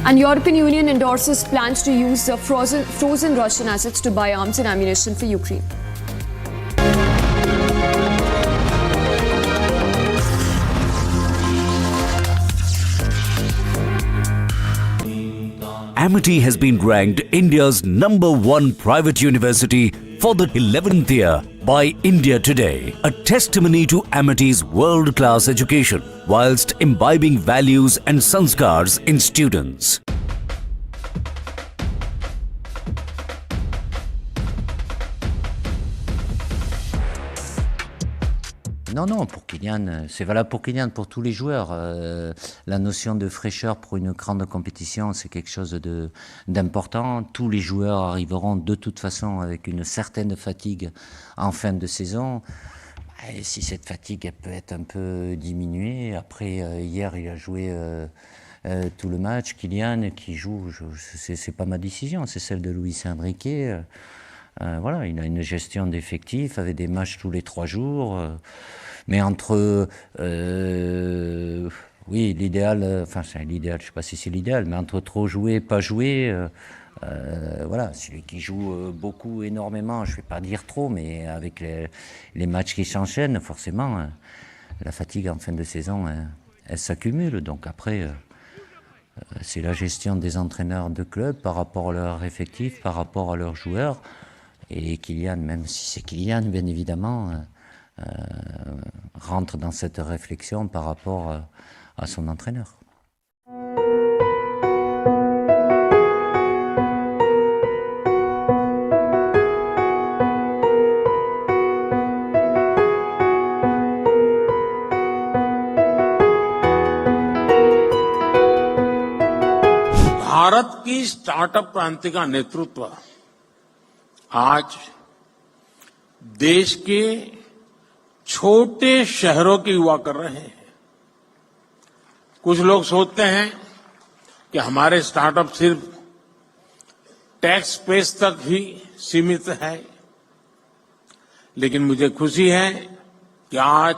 And European Union endorses plans to use frozen Russian assets to buy arms and ammunition for Ukraine. Amity has been ranked India's #1 private university for the 11th year by India Today, a testimony to Amity's world-class education whilst imbibing values and sanskars in students. Non, pour Kylian, c'est valable pour Kylian, pour tous les joueurs. La notion de fraîcheur pour une grande compétition, c'est quelque chose d'important. Tous les joueurs arriveront de toute façon avec une certaine fatigue en fin de saison. Et si cette fatigue elle peut être un peu diminuée, après hier il a joué tout le match. Kylian qui joue, c'est pas ma décision, c'est celle de Luis Enrique. Voilà, il a une gestion d'effectifs avec des matchs tous les 3 jours. Mais entre, oui, l'idéal, enfin c'est l'idéal, je sais pas si c'est l'idéal, mais entre trop jouer et pas jouer, voilà, celui qui joue beaucoup, énormément, je vais pas dire trop, mais avec les matchs qui s'enchaînent, forcément, la fatigue en fin de saison, elle s'accumule. Donc après, c'est la gestion des entraîneurs de club par rapport à leur effectif, par rapport à leurs joueurs. Et Kylian, même si c'est Kylian, bien évidemment, rentre dans cette réflexion par rapport à son entraîneur. Bharat की startup क्रांति का नेतृत्व आज देश के छोटे शहरों के युवा कर रहे हैं। कुछ लोग सोचते हैं कि हमारे स्टार्टअप सिर्फ टैक्स स्पेस तक ही सीमित है, लेकिन मुझे खुशी है कि आज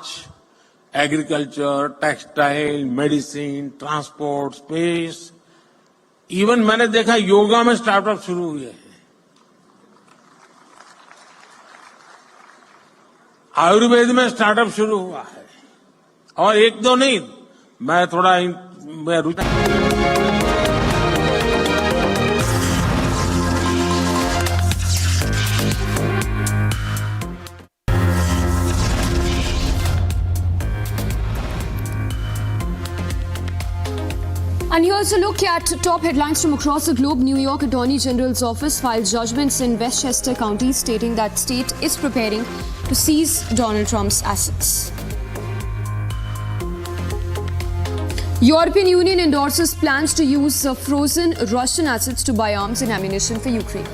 agriculture, textile, medicine, transport, space, even मैंने देखा योगा में स्टार्टअप शुरू हुए हैं। आयुर्वेद में स्टार्टअप शुरू हुआ है और 1-2 नहीं, मैं थोड़ा And here's a look at top headlines from across the globe. New York Attorney General's office filed judgments in Westchester County stating that state is preparing to seize Donald Trump's assets. European Union endorses plans to use frozen Russian assets to buy arms and ammunition for Ukraine.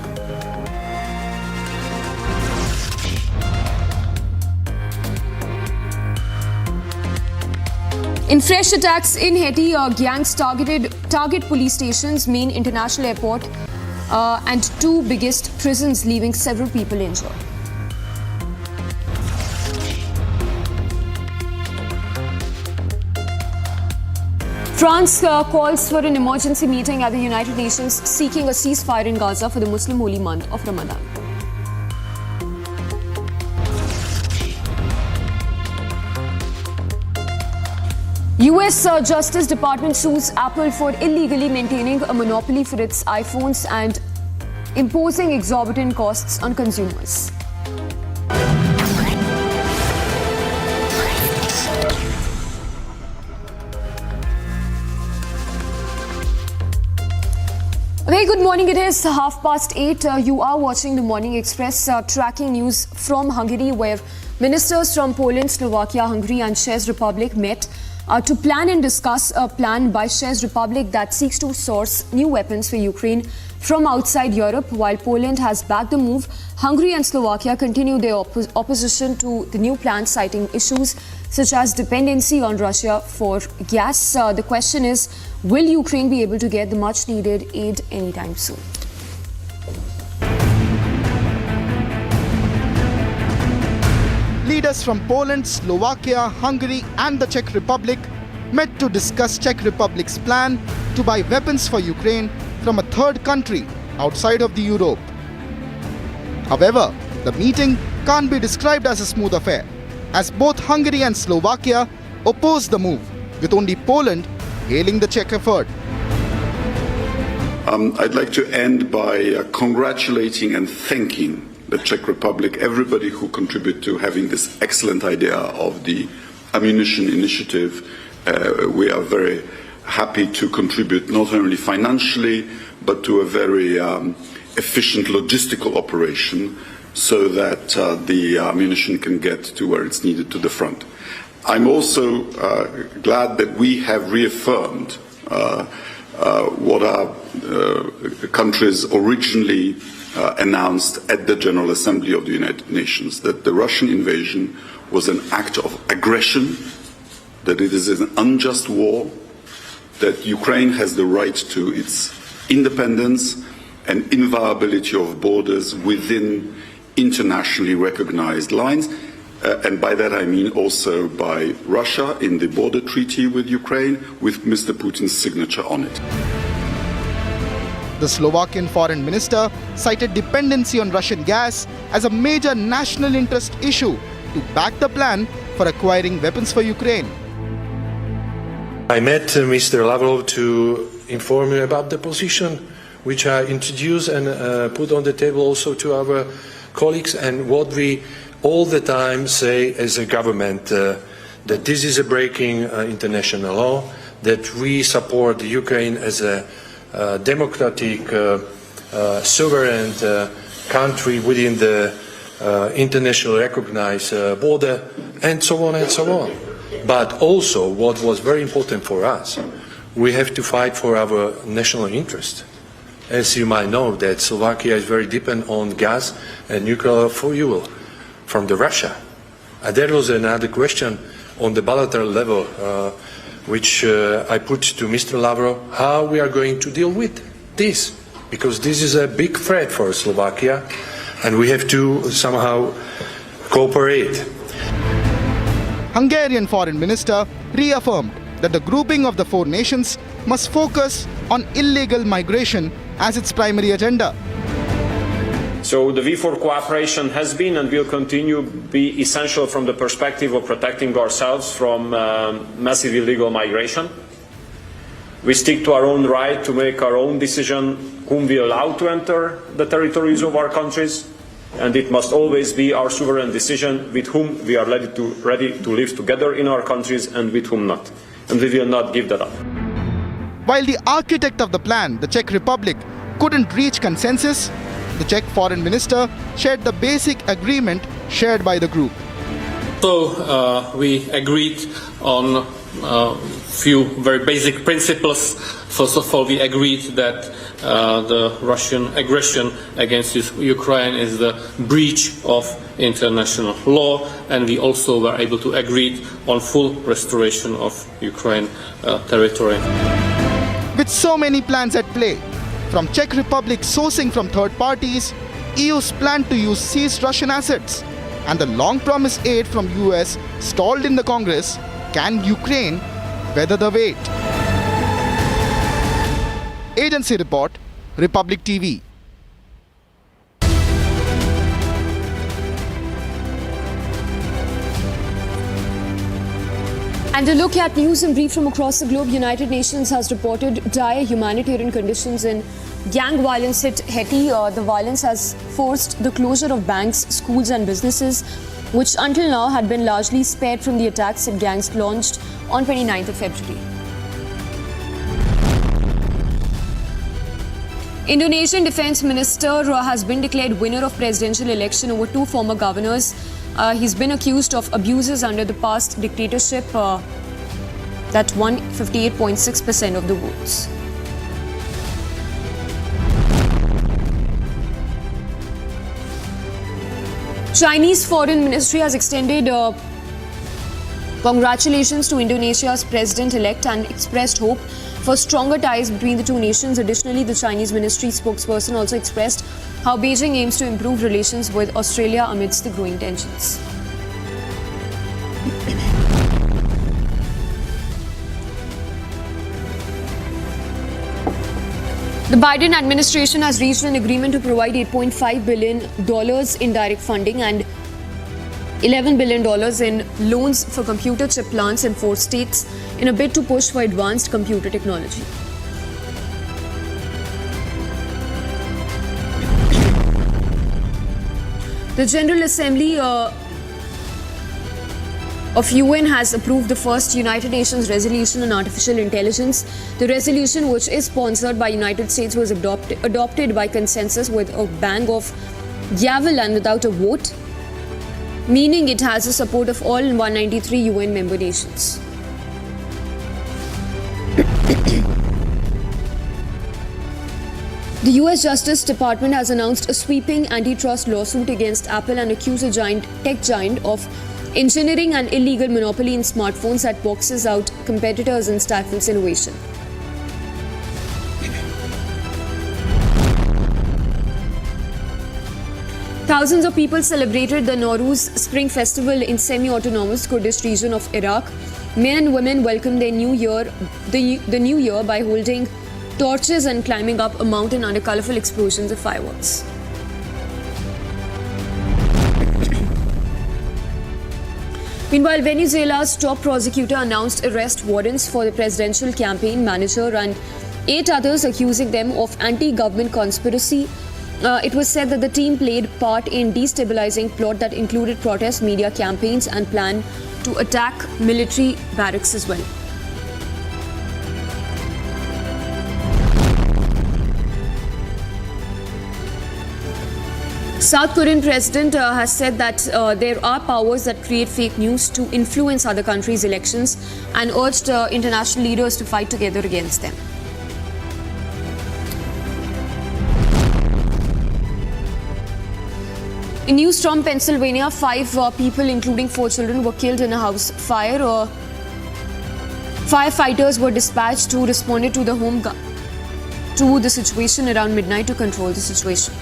In fresh attacks in Haiti, gangs target police stations, main international airport, and 2 biggest prisons, leaving several people injured. France calls for an emergency meeting at the United Nations seeking a ceasefire in Gaza for the Muslim holy month of Ramadan. US Justice Department sues Apple for illegally maintaining a monopoly for its iPhones and imposing exorbitant costs on consumers. Very good morning. It is 8:30. You are watching the Morning Express, tracking news from Hungary, where ministers from Poland, Slovakia, Hungary and Czech Republic met to plan and discuss a plan by Czech Republic that seeks to source new weapons for Ukraine from outside Europe. While Poland has backed the move, Hungary and Slovakia continue their opposition to the new plan, citing issues such as dependency on Russia for gas. The question is, will Ukraine be able to get the much needed aid anytime soon? Leaders from Poland, Slovakia, Hungary and the Czech Republic met to discuss Czech Republic's plan to buy weapons for Ukraine from a third country outside of the Europe. However, the meeting can't be described as a smooth affair, as both Hungary and Slovakia opposed the move, with only Poland hailing the Czech effort. I'd like to end by congratulating and thanking the Czech Republic, everybody who contributed to having this excellent idea of the ammunition initiative. We are very happy to contribute not only financially, but to a very efficient logistical operation so that the ammunition can get to where it's needed, to the front. I'm also glad that we have reaffirmed what our countries originally announced at the General Assembly of the United Nations, that the Russian invasion was an act of aggression, that it is an unjust war, that Ukraine has the right to its independence and inviolability of borders within internationally recognized lines. And by that I mean also by Russia in the border treaty with Ukraine, with Mr. Putin's signature on it. The Slovakian foreign minister cited dependency on Russian gas as a major national interest issue to back the plan for acquiring weapons for Ukraine. I met Mr. Lavrov to inform you about the position which I introduced and put on the table also to our colleagues, and what we all the time say as a government, that this is a breaking international law, that we support Ukraine as a democratic, sovereign country within the internationally recognized border, and so on and so on. But also, what was very important for us, we have to fight for our national interest. As you might know, that Slovakia is very dependent on gas and nuclear fuel from the Russia. And there was another question on the bilateral level, which I put to Mr. Lavrov, how we are going to deal with this, because this is a big threat for Slovakia, and we have to somehow cooperate. Hungarian foreign minister reaffirmed that the grouping of the four nations must focus on illegal migration as its primary agenda. So the V4 cooperation has been and will continue to be essential from the perspective of protecting ourselves from massive illegal migration. We stick to our own right to make our own decision whom we allow to enter the territories of our countries, and it must always be our sovereign decision with whom we are ready to live together in our countries and with whom not. And we will not give that up. While the architect of the plan, the Czech Republic, couldn't reach consensus, the Czech foreign minister shared the basic agreement shared by the group. So we agreed on a few very basic principles. First of all, we agreed that the Russian aggression against Ukraine is the breach of international law, and we also were able to agree on full restoration of Ukraine territory. With so many plans at play, from Czech Republic sourcing from third parties, EU's plan to use seized Russian assets, and the long-promised aid from US stalled in the Congress, can Ukraine weather the wait? Agency report, Republic TV. And a look at news in brief from across the globe. United Nations has reported dire humanitarian conditions in gang violence hit Haiti. The violence has forced the closure of banks, schools and businesses, which until now had been largely spared from the attacks that gangs launched on 29th of February. Indonesian Defence Minister has been declared winner of presidential election over two former governors. He's been accused of abuses under the past dictatorship that won 58.6% of the votes. Chinese Foreign Ministry has extended congratulations to Indonesia's president-elect and expressed hope for stronger ties between the two nations. Additionally, the Chinese ministry spokesperson also expressed how Beijing aims to improve relations with Australia amidst the growing tensions. The Biden administration has reached an agreement to provide $8.5 billion in direct funding and $11 billion in loans for computer chip plants in 4 states in a bid to push for advanced computer technology. The General Assembly of UN has approved the first United Nations resolution on artificial intelligence. The resolution, which is sponsored by United States, was adopted by consensus with a bang of gavel and without a vote, meaning it has the support of all 193 UN member nations. The US Justice Department has announced a sweeping antitrust lawsuit against Apple and accused a tech giant of engineering an illegal monopoly in smartphones that boxes out competitors and stifles innovation. Thousands of people celebrated the Nowruz Spring Festival in semi-autonomous Kurdish region of Iraq. Men and women welcomed their new year, the new year by holding torches and climbing up a mountain under colorful explosions of fireworks. Meanwhile, Venezuela's top prosecutor announced arrest warrants for the presidential campaign manager and 8 others, accusing them of anti-government conspiracy. It was said that the team played part in destabilizing plot that included protest, media campaigns and plan to attack military barracks as well. South Korean president has said that there are powers that create fake news to influence other countries' elections and urged international leaders to fight together against them. In news from Pennsylvania, 5 people, including 4 children, were killed in a house fire. Firefighters were dispatched to respond to the situation around midnight to control the situation.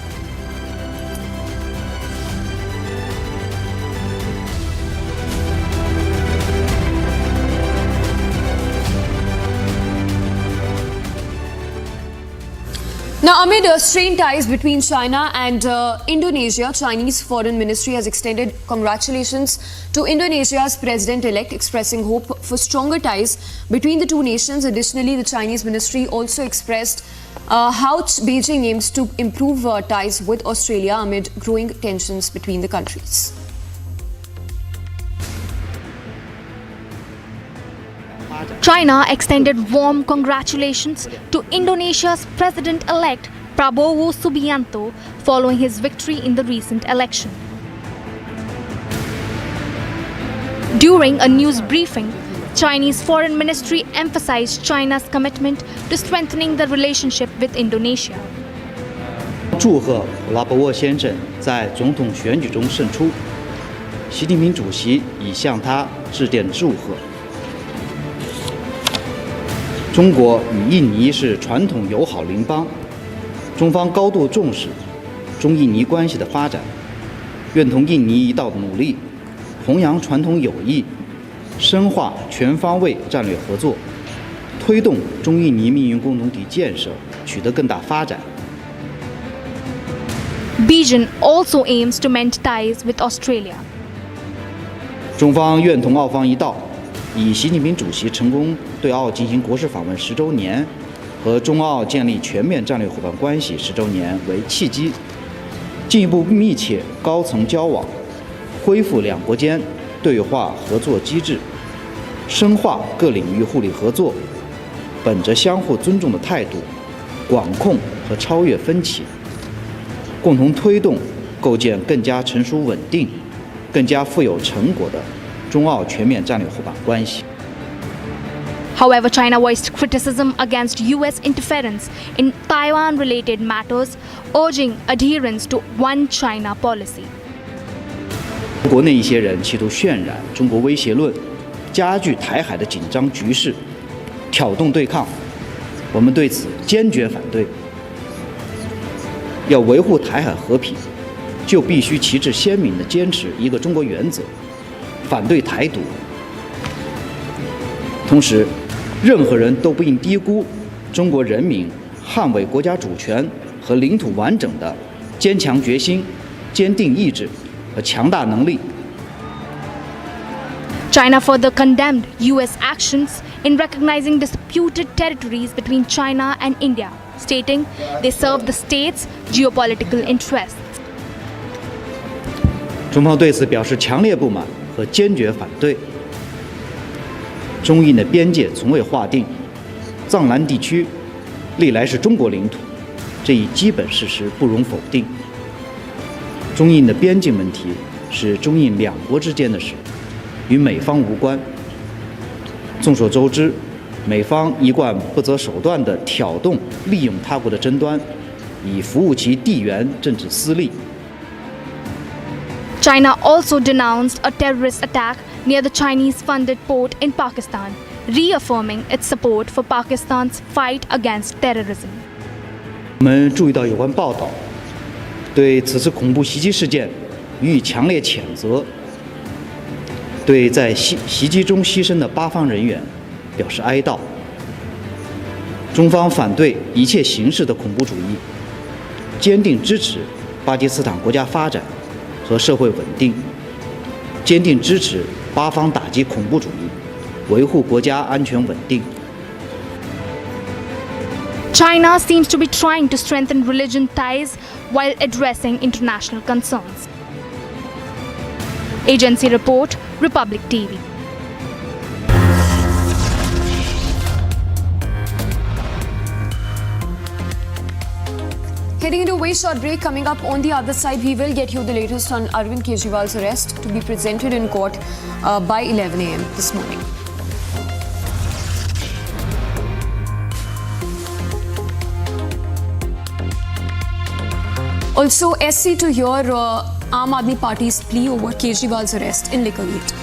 Now, amid strained ties between China and Indonesia, Chinese Foreign Ministry has extended congratulations to Indonesia's president-elect, expressing hope for stronger ties between the two nations. Additionally, the Chinese ministry also expressed how Beijing aims to improve ties with Australia amid growing tensions between the countries. China extended warm congratulations to Indonesia's president-elect Prabowo Subianto following his victory in the recent election. During a news briefing, Chinese Foreign Ministry emphasized China's commitment to strengthening the relationship with Indonesia. 祝贺普拉博沃先生在总统选举中胜出，习近平主席已向他致电祝贺。 中国与印尼是传统友好邻邦，中方高度重视中印尼关系的发展，愿同印尼一道努力，弘扬传统友谊，深化全方位战略合作，推动中印尼命运共同体建设取得更大发展。 Beijing also aims to mend ties with Australia. 中方愿同澳方一道，以习近平主席成功对澳进行国事访问10周年和中澳建立全面战略伙伴关系10周年为契机，进一步密切高层交往，恢复两国间对话合作机制，深化各领域互利合作，本着相互尊重的态度，管控和超越分歧，共同推动构建更加成熟稳定、更加富有成果的中澳全面战略伙伴关系。However, China voiced criticism against US interference in Taiwan-related matters, urging adherence to One China policy. 国内一些人企图渲染中国威胁论，加剧台海的紧张局势，挑动对抗，我们对此坚决反对。要维护台海和平，就必须旗帜鲜明地坚持一个中国原则，反对台独。同时，任何人都不应低估中国人民捍卫国家主权和领土完整的坚强决心、坚定意志和强大能力。China further condemned US actions in recognizing disputed territories between China and India, stating they serve the state's geopolitical interests. 中方对此表示强烈不满和坚决反对。中印的边界从未划定，藏南地区历来是中国领土，这一基本事实不容否定。中印的边境问题是中印两国之间的事，与美方无关。众所周知，美方一贯不择手段地挑动、利用他国的争端，以服务其地缘政治私利。China also denounced a terrorist attack near the Chinese-funded port in Pakistan, reaffirming its support for Pakistan's fight against terrorism. 我们注意到有关报道，对此次恐怖袭击事件予以强烈谴责，对在袭击中牺牲的8方人员表示哀悼。中方反对一切形式的恐怖主义，坚定支持巴基斯坦国家发展和社会稳定，坚定支持8方打击恐怖主义，维护国家安全稳定。China seems to be trying to strengthen religion ties while addressing international concerns. Agency report, Republic TV. Heading into a very short break, coming up on the other side, we will get you the latest on Arvind Kejriwal's arrest to be presented in court by 11 a.m. this morning. Also, SC to hear Aam Aadmi Party's plea over Kejriwal's arrest in Liquorgate.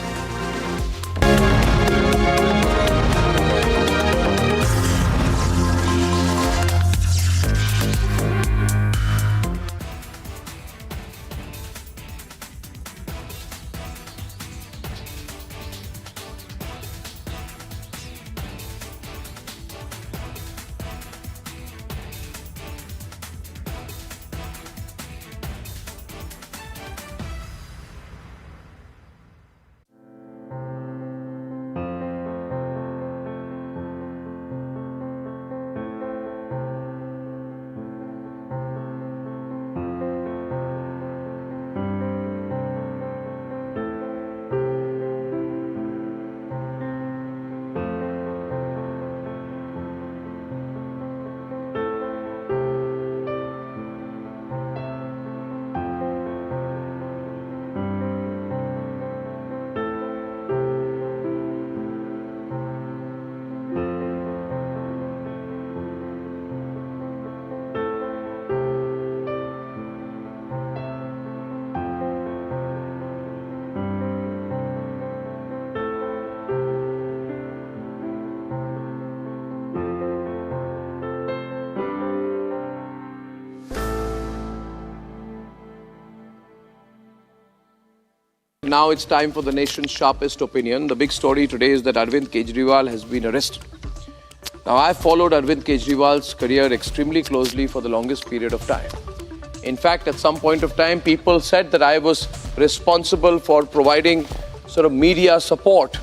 Now it's time for the nation's sharpest opinion. The big story today is that Arvind Kejriwal has been arrested. Now, I've followed Arvind Kejriwal's career extremely closely for the longest period of time. In fact, at some point of time, people said that I was responsible for providing sort of media support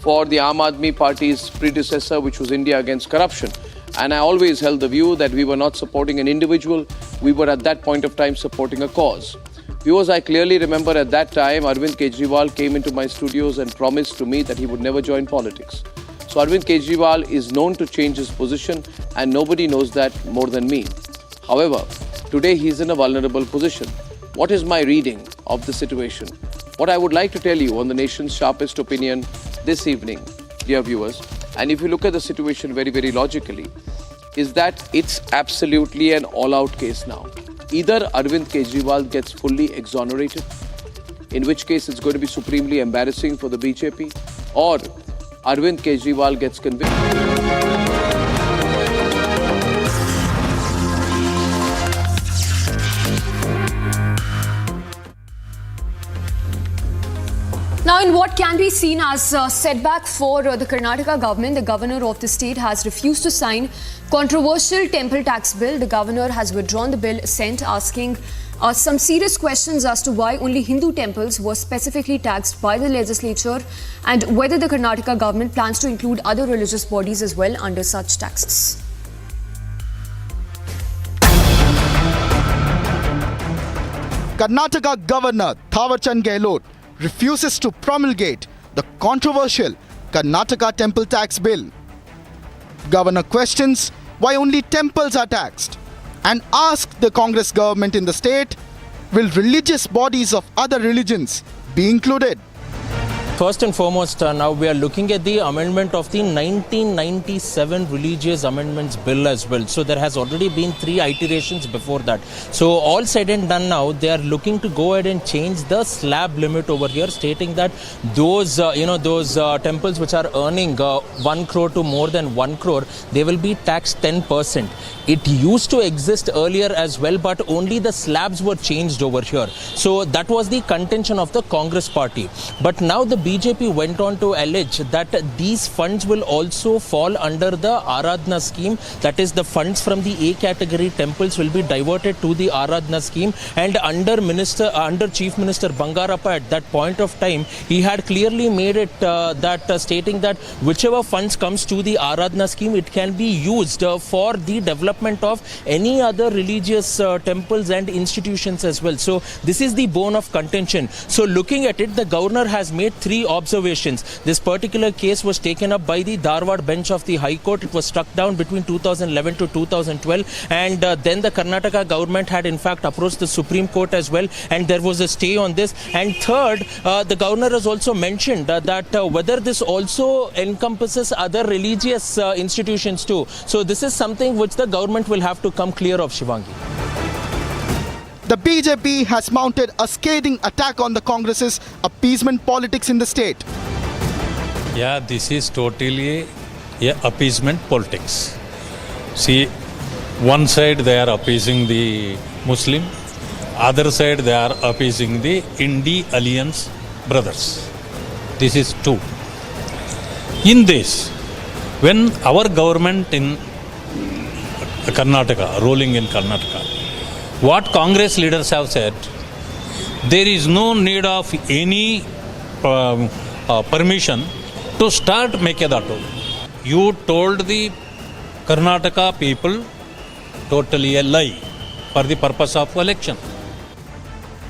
for the Aam Aadmi Party's predecessor, which was India Against Corruption. And I always held the view that we were not supporting an individual, we were at that point of time supporting a cause. Viewers, I clearly remember at that time, Arvind Kejriwal came into my studios and promised to me that he would never join politics. So Arvind Kejriwal is known to change his position and nobody knows that more than me. However, today he is in a vulnerable position. What is my reading of the situation? What I would like to tell you on the nation's sharpest opinion this evening, dear viewers, and if you look at the situation very, very logically, is that it's absolutely an all-out case now. Either Arvind Kejriwal gets fully exonerated, in which case it's going to be supremely embarrassing for the BJP, or Arvind Kejriwal gets convicted. Now, in what can be seen as a setback for the Karnataka government, the governor of the state has refused to sign controversial temple tax bill. The governor has withdrawn the bill sent, asking some serious questions as to why only Hindu temples were specifically taxed by the legislature and whether the Karnataka government plans to include other religious bodies as well under such taxes. Karnataka Governor Thawarchand Gehlot refuses to promulgate the controversial Karnataka Temple Tax Bill. Governor questions why only temples are taxed and asks the Congress government in the state, will religious bodies of other religions be included? First and foremost, now we are looking at the amendment of the 1997 Religious Amendments Bill as well. So there has already been 3 iterations before that. So all said and done now, they are looking to go ahead and change the slab limit over here, stating that those, temples which are earning 1 crore to more than 1 crore, they will be taxed 10%. It used to exist earlier as well, but only the slabs were changed over here. So that was the contention of the Congress party. But now the BJP went on to allege that these funds will also fall under the Aradhana scheme. That is, the funds from the A category temples will be diverted to the Aradhana scheme. And under Chief Minister Bangarappa at that point of time, he had clearly made it stating that whichever funds comes to the Aradhana scheme, it can be used for the development of any other religious temples and institutions as well. So this is the bone of contention. So looking at it, the governor has made 3 observations. This particular case was taken up by the Dharwad bench of the High Court. It was struck down between 2011 to 2012, and then the Karnataka government had in fact approached the Supreme Court as well, and there was a stay on this. And third, the governor has also mentioned that whether this also encompasses other religious institutions too. So this is something which the government will have to come clear of, Shivangi. The BJP has mounted a scathing attack on the Congress's appeasement politics in the state. Yeah, this is totally appeasement politics. See, one side they are appeasing the Muslim, other side they are appeasing the Indie Alliance brothers. This is 2. In this, when our government in Karnataka, rolling in Karnataka, what Congress leaders have said, there is no need of any permission to start Mekedatu. You told the Karnataka people totally a lie for the purpose of election.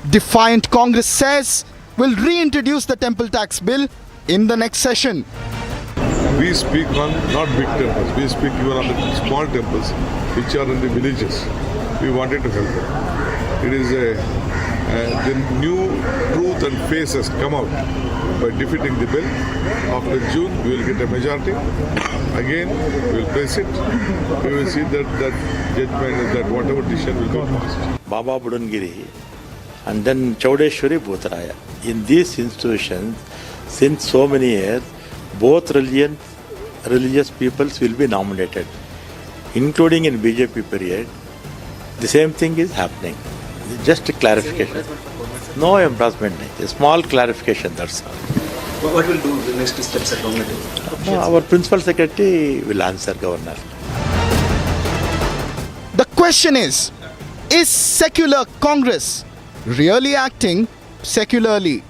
Defiant Congress says will reintroduce the temple tax bill in the next session. We speak on not big temples, we speak even on the small temples which are in the villages. We wanted to help them. It is the new truth and face has come out by defeating the bill. After June, we will get a majority. Again, we will press it. We will see that judgment, that whatever decision will be passed. Baba Budangiri and then Chaudeshwari Bhutaraya. In these institutions, since so many years, both religious peoples will be nominated, including in BJP period. The same thing is happening. Just a clarification. No embarrassment. A small clarification, that's all. What will do the next steps at government? Our principal secretary will answer, Governor. The question is secular Congress really acting secularly?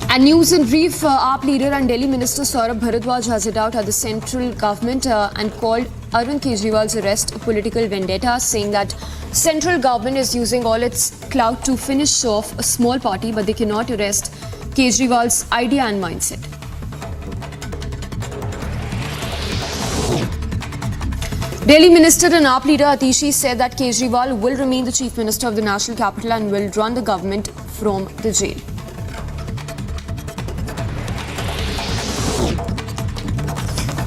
And news in brief, AAP leader and Delhi Minister Saurabh Bharadwaj has hit out at the central government and called Arvind Kejriwal's arrest a political vendetta, saying that central government is using all its clout to finish off a small party, but they cannot arrest Kejriwal's idea and mindset. Delhi Minister and AAP leader Atishi said that Kejriwal will remain the Chief Minister of the national capital and will run the government from the jail.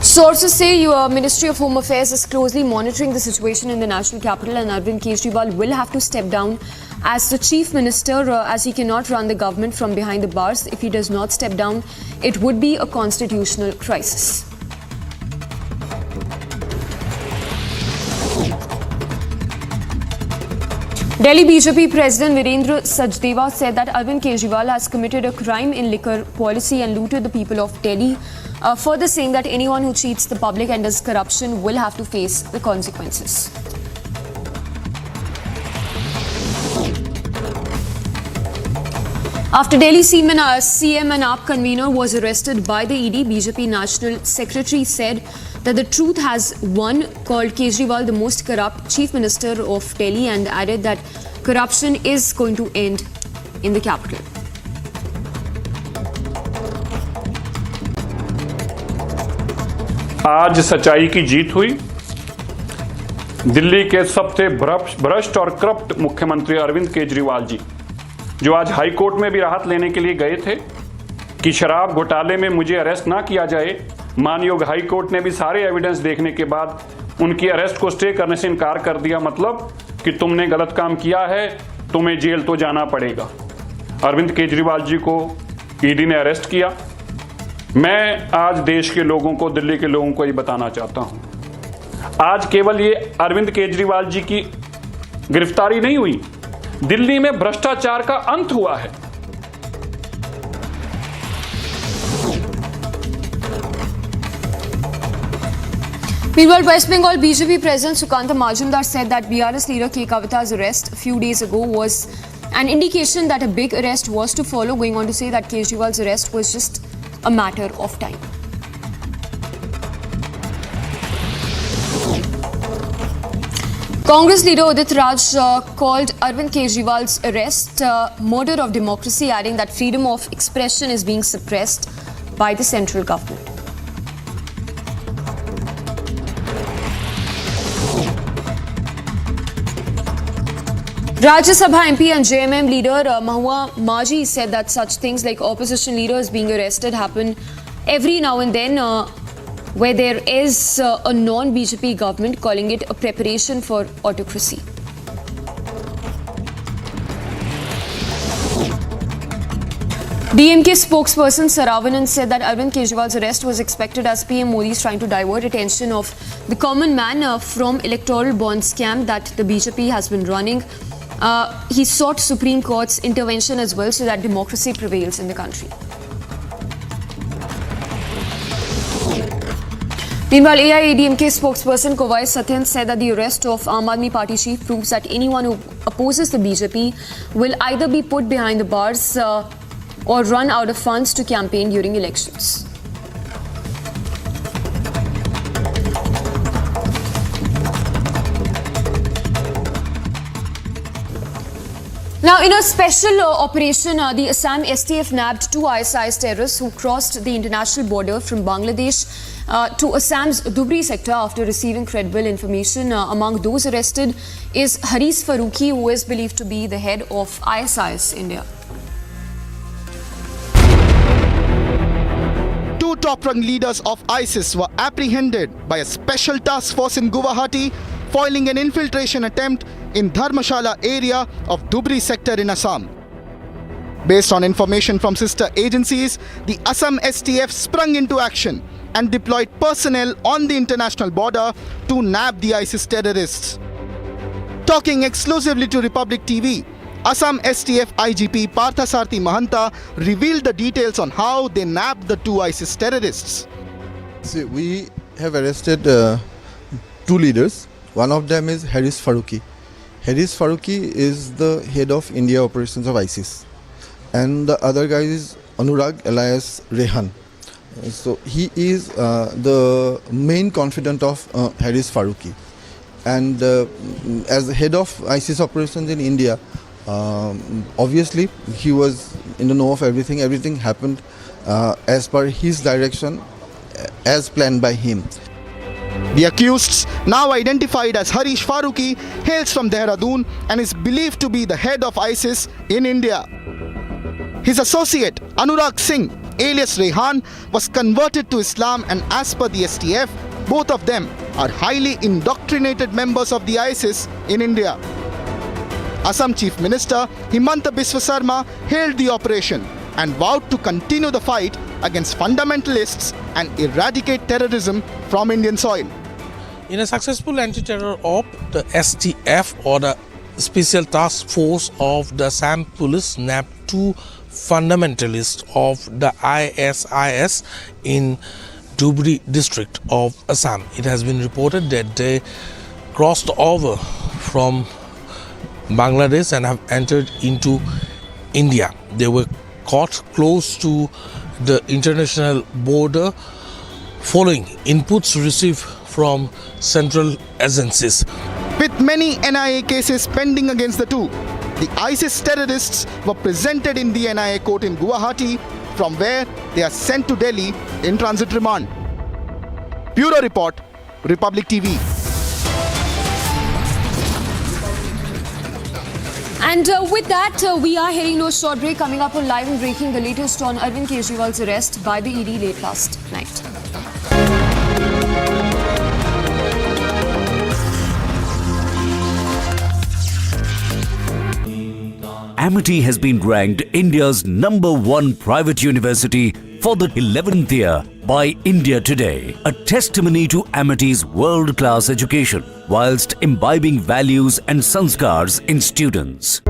Sources say your Ministry of Home Affairs is closely monitoring the situation in the national capital, and Arvind Kejriwal will have to step down as the Chief Minister as he cannot run the government from behind the bars. If he does not step down, it would be a constitutional crisis. Delhi BJP President Virendra Sachdeva said that Arvind Kejriwal has committed a crime in liquor policy and looted the people of Delhi, further saying that anyone who cheats the public and does corruption will have to face the consequences. After Delhi CM and AAP convener was arrested by the ED, BJP National Secretary said that the truth has won, called Kejriwal the most corrupt Chief Minister of Delhi, and added that corruption is going to end in the capital. आज सच्चाई की जीत हुई। दिल्ली के सबसे भ्रष्ट और corrupt मुख्यमंत्री अरविंद केजरीवाल जी, जो आज हाई कोर्ट में भी राहत लेने के लिए गए थे कि शराब घोटाले में मुझे अरेस्ट ना किया जाए, मानयोग हाई कोर्ट ने भी सारे एविडेंस देखने के बाद उनकी अरेस्ट को स्टे करने से इनकार कर दिया। मतलब कि तुमने गलत काम किया है, तुम्हें जेल तो जाना पड़ेगा। अरविंद केजरीवाल जी को ईडी ने अरेस्ट किया। मैं आज देश के लोगों को, दिल्ली के लोगों को ये बताना चाहता हूं, आज केवल ये अरविंद केजरीवाल जी की गिरफ्तारी नहीं हुई, दिल्ली में भ्रष्टाचार का अंत हुआ है। Meanwhile, West Bengal BJP President Sukanta Majumdar said that BRS leader K. Kavita's arrest a few days ago was an indication that a big arrest was to follow, going on to say that Kejriwal's arrest was just a matter of time. Congress leader Udit Raj called Arvind Kejriwal's arrest murder of democracy, adding that freedom of expression is being suppressed by the central government. Rajya Sabha MP and JMM leader Mahua Maji said that such things like opposition leaders being arrested happen every now and then where there is a non-BJP government, calling it a preparation for autocracy. DMK spokesperson Saravanan said that Arvind Kejriwal's arrest was expected as PM Modi is trying to divert attention of the common man from electoral bond scam that the BJP has been running. He sought Supreme Court's intervention as well so that democracy prevails in the country. Meanwhile, AIADMK spokesperson Kovai Satyan said that the arrest of Aam Aadmi Party chief proves that anyone who opposes the BJP will either be put behind the bars or run out of funds to campaign during elections. Now, in a special operation, the Assam STF nabbed two ISIS terrorists who crossed the international border from Bangladesh to Assam's Dhubri sector after receiving credible information. Among those arrested is Haris Faruqi, who is believed to be the head of ISIS India. Two top-rung leaders of ISIS were apprehended by a special task force in Guwahati, foiling an infiltration attempt in Dharmashala area of Dhubri sector in Assam. Based on information from sister agencies, the Assam STF sprung into action and deployed personnel on the international border to nab the ISIS terrorists. Talking exclusively to Republic TV, Assam STF IGP Parthasarthi Mahanta revealed the details on how they nabbed the two ISIS terrorists. See, we have arrested two leaders. One of them is Haris Faruqi. Haris Faruqi is the head of India operations of ISIS. And the other guy is Anurag alias Rehan. So he is the main confidant of Haris Faruqi. and as head of ISIS operations in India, obviously he was in the know of everything. Everything happened as per his direction, as planned by him. The accused, now identified as Harish Farooqi, hails from Dehradun and is believed to be the head of ISIS in India. His associate, Anurag Singh, alias Rehan, was converted to Islam, and as per the STF, both of them are highly indoctrinated members of the ISIS in India. Assam Chief Minister Himanta Biswa Sarma hailed the operation and vowed to continue the fight against fundamentalists and eradicate terrorism from Indian soil. In a successful anti-terror op, the STF, or the Special Task Force of the Assam Police, nabbed 2 fundamentalists of the ISIS in Dhubri district of Assam. It has been reported that they crossed over from Bangladesh and have entered into India. They were caught close to the international border following inputs received from central agencies. With many NIA cases pending against the two, the ISIS terrorists were presented in the NIA court in Guwahati, from where they are sent to Delhi in transit remand. Bureau Report, Republic TV. And with that, we are heading to a short break. Coming up on Live and Breaking, the latest on Arvind Kejriwal's arrest by the ED late last night. Amity has been ranked India's #1 private university for the 11th year by India Today, a testimony to Amity's world-class education whilst imbibing values and sanskars in students.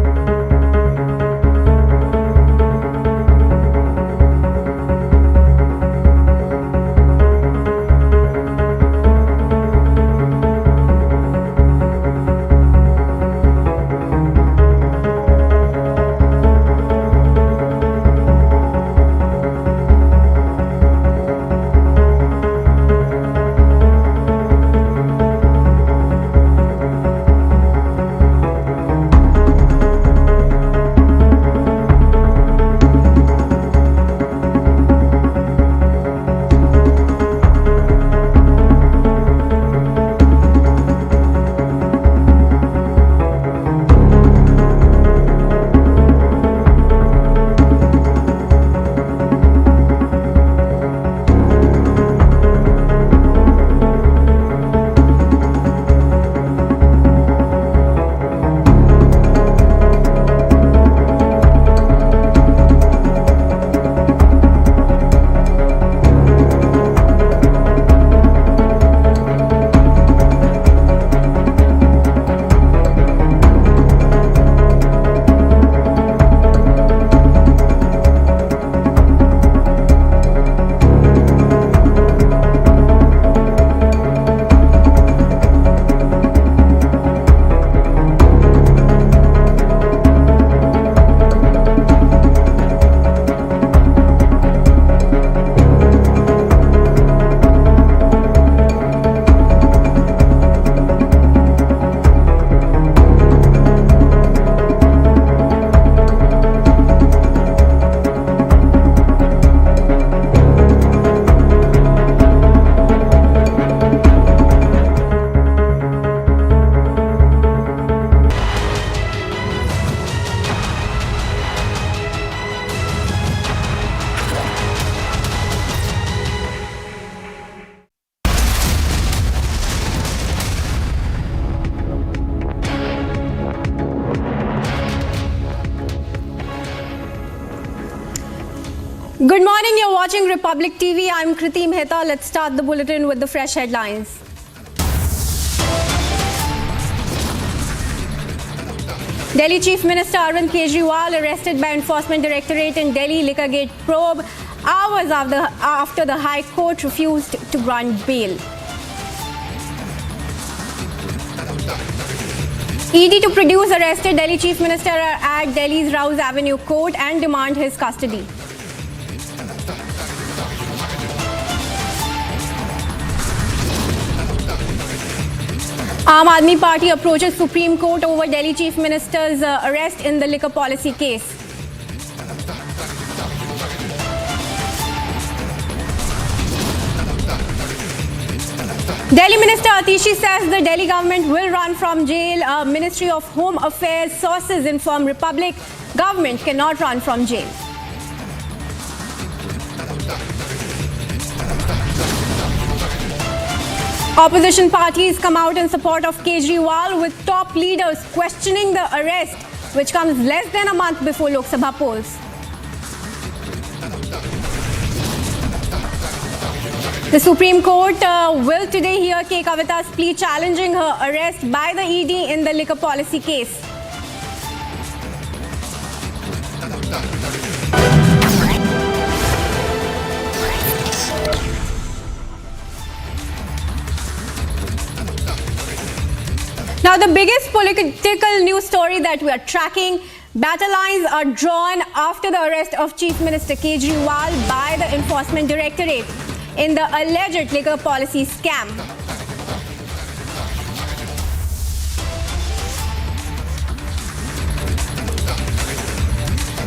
Good morning, you're watching Republic TV. I'm Kriti Mehta. Let's start the bulletin with the fresh headlines. Delhi Chief Minister Arvind Kejriwal arrested by Enforcement Directorate in Delhi Liquorgate probe hours after the High Court refused to grant bail. ED to produce arrested Delhi Chief Minister at Delhi's Rouse Avenue Court and demand his custody. Aam Aadmi Party approaches Supreme Court over Delhi Chief Minister's arrest in the liquor policy case. Delhi Minister Atishi says the Delhi government will run from jail. Ministry of Home Affairs sources inform Republic government cannot run from jail. Opposition parties come out in support of Kejriwal, with top leaders questioning the arrest, which comes less than a month before Lok Sabha polls. The Supreme Court will today hear K. Kavita's plea challenging her arrest by the ED in the liquor policy case. Now, the biggest political news story that we are tracking: battle lines are drawn after the arrest of Chief Minister Kejriwal by the Enforcement Directorate in the alleged liquor policy scam.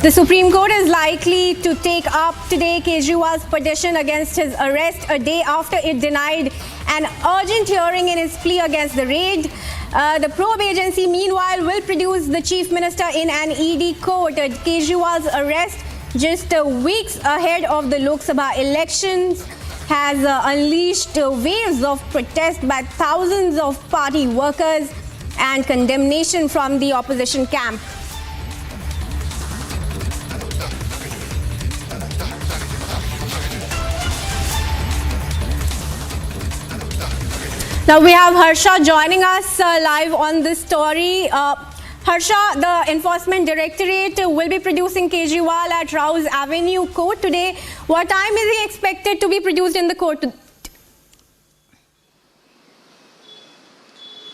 The Supreme Court is likely to take up today Kejriwal's petition against his arrest, a day after it denied an urgent hearing in his plea against the raid. The probe agency, meanwhile, will produce the Chief Minister in an ED court. Kejriwal's arrest just weeks ahead of the Lok Sabha elections has unleashed waves of protest by thousands of party workers and condemnation from the opposition camp. Now we have Harsha joining us live on this story. Harsha, the Enforcement Directorate will be producing Kejriwal at Rouse Avenue Court today. What time is he expected to be produced in the court?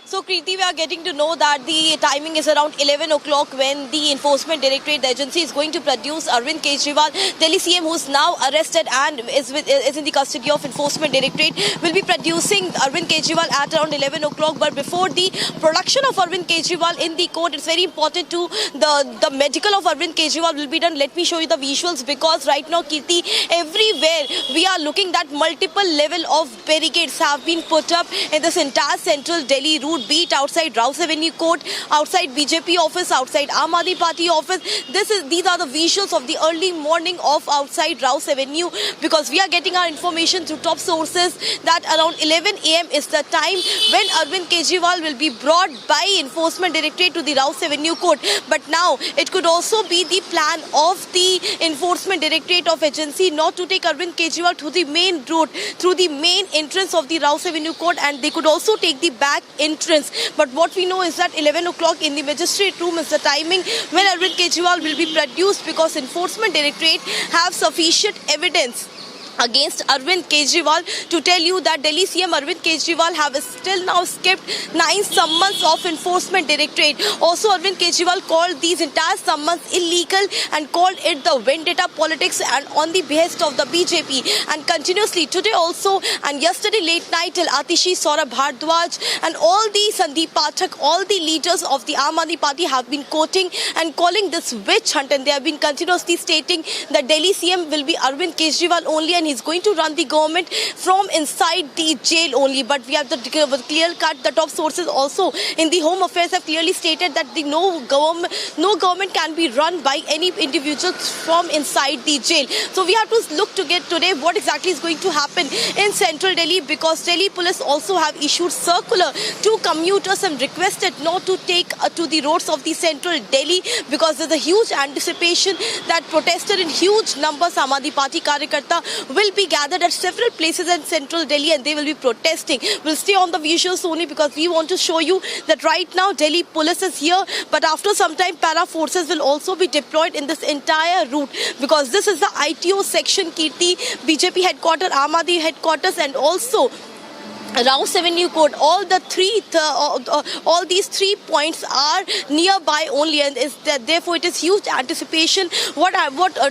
So, Kriti, we are getting to know that the timing is around 11 o'clock when the Enforcement Directorate, the agency, is going to produce Arvind Kejriwal, Delhi CM, who is now arrested and is in the custody of Enforcement Directorate, will be producing Arvind Kejriwal at around 11 o'clock. But before the production of Arvind Kejriwal in the court, it's very important to the medical of Arvind Kejriwal will be done. Let me show you the visuals, because right now, Kirti, everywhere we are looking that multiple level of barricades have been put up in this entire central Delhi route, be it outside Rouse Avenue Court, outside BJP office, outside Aam Aadmi Party office. These are the visuals of the early morning of outside Rouse Avenue, because we are getting our information through top sources that around 11 a.m. is the time when Arvind Kejriwal will be brought by Enforcement Directorate to the Rouse Avenue Court. But now it could also be the plan of the Enforcement Directorate of agency not to take Arvind Kejriwal to the main route, through the main entrance of the Rouse Avenue Court, and they could also take the back entrance. But what we know is that 11 o'clock in the magistrate room is the timing when Arvind Kejriwal will be produced, because Enforcement Directorate have sufficient evidence against Arvind Kejriwal to tell you that Delhi CM Arvind Kejriwal have still now skipped 9 summons of Enforcement Directorate. Also, Arvind Kejriwal called these entire summons illegal and called it the vendetta politics and on the behest of the BJP. And continuously today also and yesterday late night till Atishi, Saurabh Bhardwaj and all the Sandeep Pathak, all the leaders of the Aam Aadmi Party have been quoting and calling this witch hunt, and they have been continuously stating that Delhi CM will be Arvind Kejriwal only, and he's going to run the government from inside the jail only. But we have the clear cut, the top sources also in the Home Affairs have clearly stated that no government can be run by any individual from inside the jail. So we have to look to get today what exactly is going to happen in central Delhi, because Delhi police also have issued circular to commuters and requested not to take to the roads of the central Delhi, because there's a huge anticipation that protesters in huge numbers, Aam Aadmi Party Karyakarta, will be gathered at several places in central Delhi and they will be protesting. We'll stay on the visuals only because we want to show you that right now Delhi police is here, but after some time para forces will also be deployed in this entire route, because this is the ITO section, Kirti, BJP headquarters, Aam Aadmi headquarters, and also Rouse Avenue Court, all these 3 points are nearby only, and therefore it is huge anticipation. What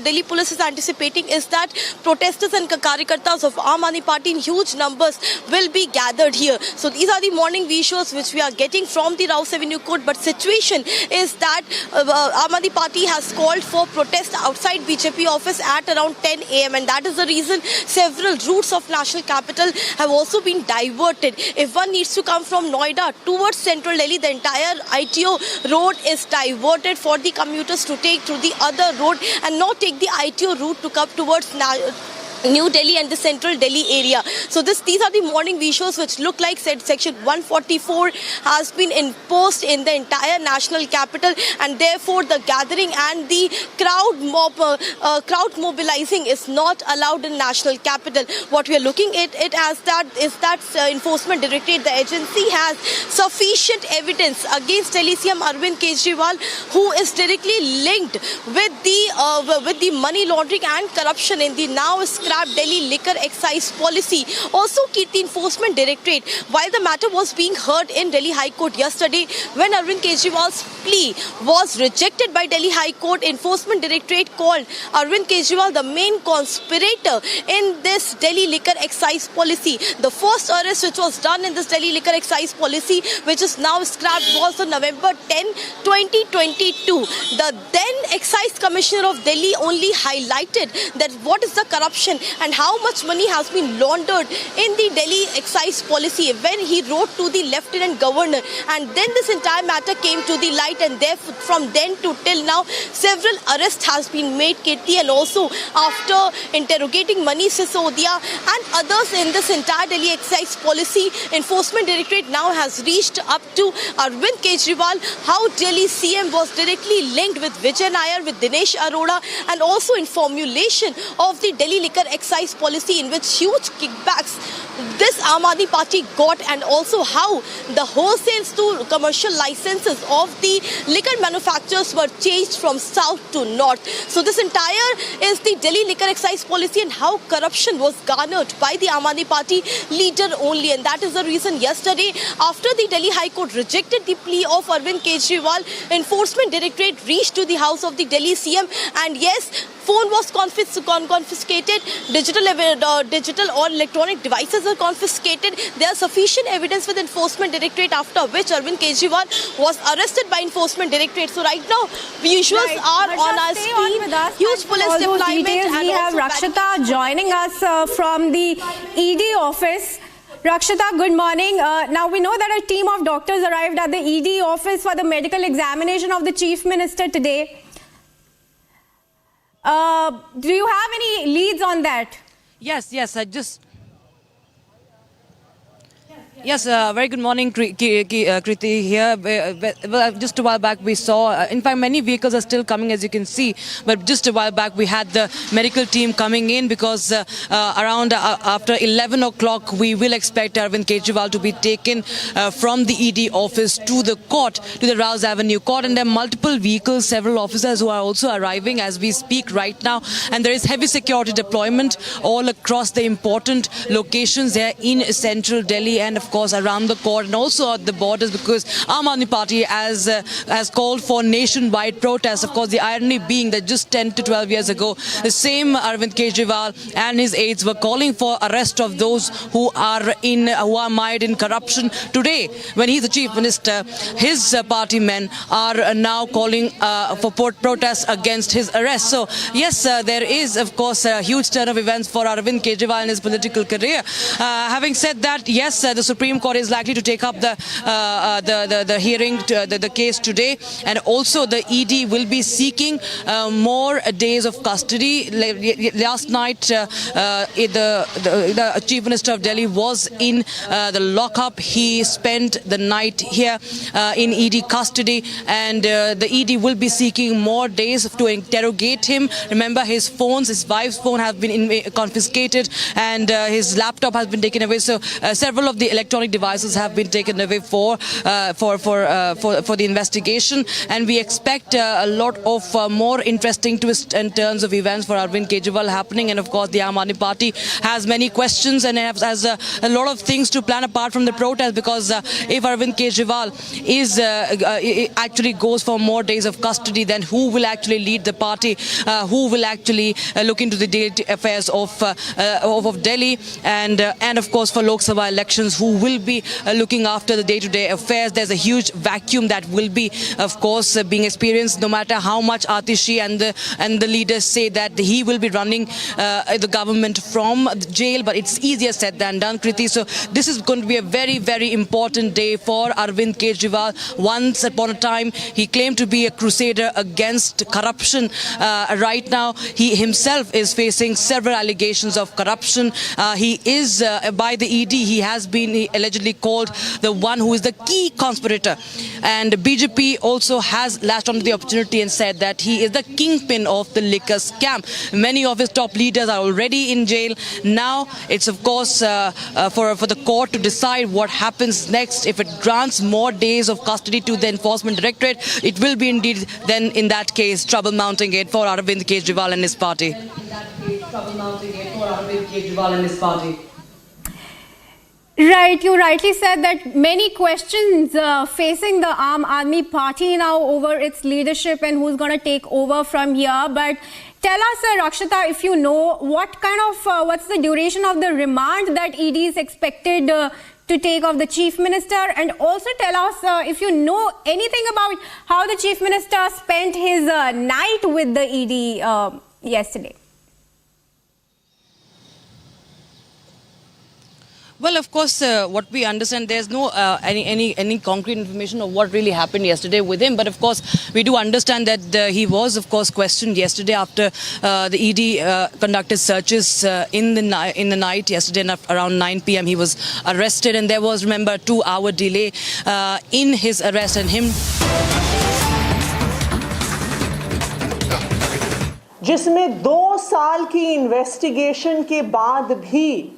Delhi police is anticipating is that protesters and Karyakartas of Aam Aadmi Party in huge numbers will be gathered here. So these are the morning visuals which we are getting from the Rouse Avenue Court. But situation is that Aam Aadmi Party has called for protest outside BJP office at around 10 a.m. and that is the reason several routes of national capital have also been diverted. If one needs to come from Noida towards central Delhi, the entire ITO road is diverted for the commuters to take to the other road and not take the ITO route to come towards New Delhi and the central Delhi area. So these are the morning visuals which look like section 144 has been imposed in the entire national capital, and therefore the gathering and the crowd mobilizing is not allowed in national capital. What we are looking at it as is that enforcement directorate, the agency, has sufficient evidence against Delhi CM Arvind Kejriwal, who is directly linked with the money laundering and corruption in the now scrapped Delhi liquor excise policy. Also, the enforcement directorate, while the matter was being heard in Delhi High Court yesterday, when Arvind Kejriwal's plea was rejected by Delhi High Court, enforcement directorate called Arvind Kejriwal the main conspirator in this Delhi liquor excise policy. The first arrest which was done in this Delhi liquor excise policy, which is now scrapped, was on November 10, 2022. The then excise commissioner of Delhi only highlighted that what is the corruption and how much money has been laundered in the Delhi excise policy when he wrote to the Lieutenant Governor, and then this entire matter came to the light, and therefore from then to till now several arrests has been made, Kirti, and also after interrogating Manish Sisodia and others in this entire Delhi excise policy, enforcement directorate now has reached up to Arvind Kejriwal, how Delhi CM was directly linked with Vijay Nair, with Dinesh Arora, and also in formulation of the Delhi liquor excise policy in which huge kickbacks this Aam Aadmi Party got, and also how the wholesales to commercial licenses of the liquor manufacturers were changed from south to north. So this entire is the Delhi liquor excise policy and how corruption was garnered by the Aam Aadmi Party leader only, and that is the reason yesterday, after the Delhi High Court rejected the plea of Arvind Kejriwal, enforcement directorate reached to the house of the Delhi CM, and yes, phone was confiscated, digital or electronic devices are confiscated. There are sufficient evidence with enforcement directorate, after which Arvind Kejriwal was arrested by enforcement directorate. So right now, visuals are on our screen. Huge police deployment. And we have Rakshita joining us from the ED office. Rakshita, good morning. Now we know that a team of doctors arrived at the ED office for the medical examination of the Chief Minister today. Do you have any leads on that? Yes, very good morning, Kriti here. Well, just a while back we saw, in fact, many vehicles are still coming, as you can see, but just a while back we had the medical team coming in because around after 11 o'clock we will expect Arvind Kejriwal to be taken from the ED office to the court, to the Rouse Avenue court, and there are multiple vehicles, several officers who are also arriving as we speak right now, and there is heavy security deployment all across the important locations there in central Delhi and of course around the court and also at the borders, because Aam Aadmi Party has called for nationwide protests. Of course, the irony being that just 10 to 12 years ago, the same Arvind Kejriwal and his aides were calling for arrest of those who are mired in corruption. Today, when he's the chief minister, his party men are now calling for protests against his arrest. So yes, there is of course a huge turn of events for Arvind Kejriwal in his political career. Having said that, yes, the Supreme Court is likely to take up the hearing, the case today, and also the ED will be seeking more days of custody. Last night, the Chief Minister of Delhi was in the lockup. He spent the night here in ED custody, and the ED will be seeking more days to interrogate him. Remember, his wife's phone have been confiscated, and his laptop has been taken away. So several of the electronic electronic devices have been taken away for the investigation, and we expect a lot of more interesting twists and turns of events for Arvind Kejriwal happening. And of course, the Aam Aadmi Party has many questions and has a lot of things to plan apart from the protest, because if Arvind Kejriwal is actually goes for more days of custody, then who will actually lead the party? Who will actually look into the daily affairs of Delhi, and of course for Lok Sabha elections, who will be looking after the day-to-day affairs? There's a huge vacuum that will be, of course, being experienced, no matter how much Atishi and the leaders say that he will be running the government from jail, but it's easier said than done, Kriti. So this is going to be a very, very important day for Arvind Kejriwal. Once upon a time, he claimed to be a crusader against corruption. Right now, he himself is facing several allegations of corruption. He is, by the ED, he has been allegedly called the one who is the key conspirator. And BJP also has latched onto the opportunity and said that he is the kingpin of the liquor scam. Many of his top leaders are already in jail. Now it's, of course, for the court to decide what happens next. If it grants more days of custody to the Enforcement Directorate, it will be indeed then, in that case, trouble mounting it for Arvind Kejriwal and his party. Right, you rightly said that many questions facing the Aam Aadmi Party now over its leadership and who's going to take over from here. But tell us, Rakshita, if you know, what kind of, what's the duration of the remand that ED is expected to take of the Chief Minister? And also tell us if you know anything about how the Chief Minister spent his night with the ED yesterday. Well, of course, what we understand, there's no any concrete information of what really happened yesterday with him. But of course, we do understand that he was, of course, questioned yesterday after the ED conducted searches in the night yesterday. Around 9 p.m. he was arrested, and there was, remember, a 2-hour delay in his arrest and him. जिसमें 2 साल की investigation के बाद भी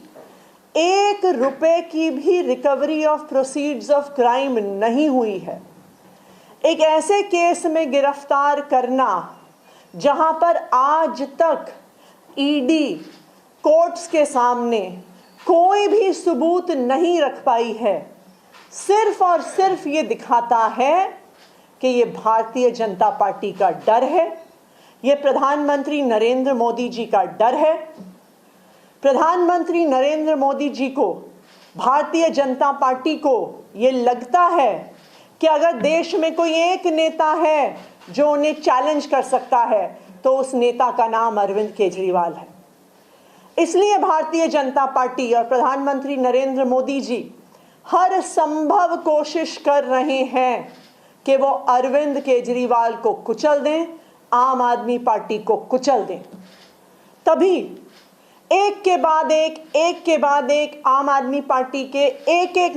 1 रुपए की भी recovery of proceeds of crime नहीं हुई है। एक ऐसे केस में गिरफ्तार करना जहां पर आज तक ईडी कोर्ट्स के सामने कोई भी सबूत नहीं रख पाई है, सिर्फ और सिर्फ ये दिखाता है कि ये भारतीय जनता पार्टी का डर है, ये प्रधानमंत्री नरेंद्र मोदी जी का डर है। प्रधानमंत्री नरेंद्र मोदी जी को, भारतीय जनता पार्टी को ये लगता है कि अगर देश में कोई एक नेता है जो उन्हें चैलेंज कर सकता है तो उस नेता का नाम अरविंद केजरीवाल है। इसलिए भारतीय जनता पार्टी और प्रधानमंत्री नरेंद्र मोदी जी हर संभव कोशिश कर रहे हैं कि वो अरविंद केजरीवाल को कुचल दें, आम आदमी पार्टी को कुचल दें। तभी एक के बाद एक आम आदमी पार्टी के एक एक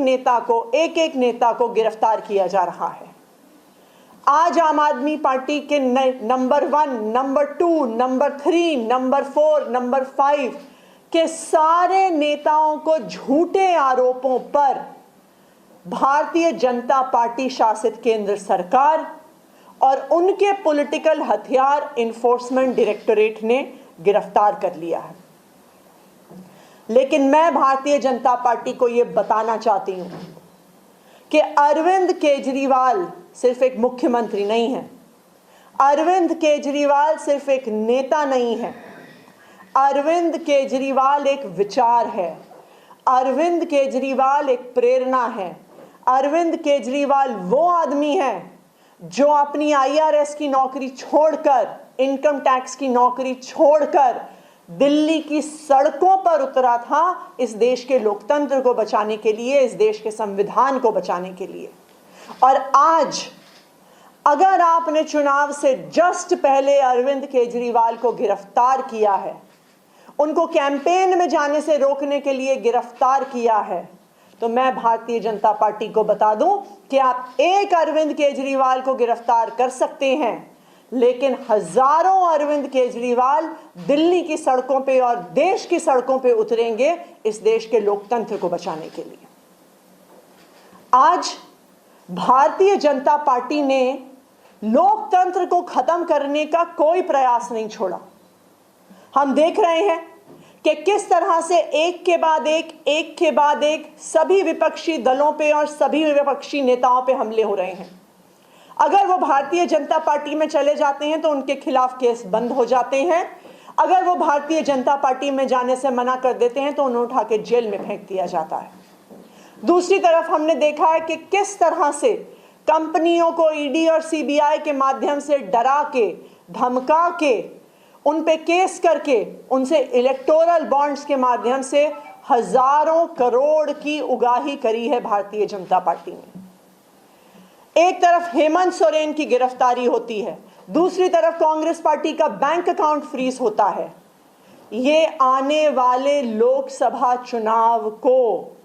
नेता को गिरफ्तार किया जा रहा है। आज आम आदमी पार्टी के number 1, number 2, number 3, number 4, number 5 के सारे नेताओं को झूठे आरोपों पर भारतीय जनता पार्टी शासित केंद्र सरकार और उनके पॉलिटिकल हथियार एनफोर्समेंट डायरेक्टोरेट ने गिरफ्तार कर लिया है। लेकिन मैं भारतीय जनता पार्टी को यह बताना चाहती हूं कि अरविंद केजरीवाल सिर्फ एक मुख्यमंत्री नहीं है, अरविंद केजरीवाल सिर्फ एक नेता नहीं है, अरविंद केजरीवाल एक विचार है, अरविंद केजरीवाल एक प्रेरणा है। अरविंद केजरीवाल वो आदमी है जो अपनी IRS की नौकरी छोड़कर, इनकम टैक्स की नौकरी छोड़कर दिल्ली की सड़कों पर उतरा था इस देश के लोकतंत्र को बचाने के लिए, इस देश के संविधान को बचाने के लिए। और आज अगर आपने चुनाव से जस्ट पहले अरविंद केजरीवाल को गिरफ्तार किया है, उनको कैंपेन में जाने से रोकने के लिए गिरफ्तार किया है, तो मैं भारतीय जनता पार्टी को बता दूं कि आप एक अरविंद केजरीवाल को गिरफ्तार कर सकते हैं, लेकिन हजारों अरविंद केजरीवाल दिल्ली की सड़कों पे और देश की सड़कों पे उतरेंगे इस देश के लोकतंत्र को बचाने के लिए। आज भारतीय जनता पार्टी ने लोकतंत्र को खत्म करने का कोई प्रयास नहीं छोड़ा। हम देख रहे हैं कि किस तरह से एक के बाद एक सभी विपक्षी दलों पे और सभी विपक्षी नेताओं पे हमले हो रहे हैं। अगर वो भारतीय जनता पार्टी में चले जाते हैं तो उनके खिलाफ केस बंद हो जाते हैं। अगर वो भारतीय जनता पार्टी में जाने से मना कर देते हैं तो उन्हें उठा के जेल में फेंक दिया जाता है। दूसरी तरफ हमने देखा है कि किस तरह से कंपनियों को ईडी और सीबीआई के माध्यम से डरा के, धमका के, उन पे केस करके उनसे इलेक्टोरल बॉन्ड्स के माध्यम से हजारों करोड़ की उगाही करी है भारतीय जनता पार्टी ने। एक तरफ हेमंत सोरेन की गिरफ्तारी होती है, दूसरी तरफ कांग्रेस पार्टी का बैंक अकाउंट फ्रीज होता है। ये आने वाले लोकसभा चुनाव को,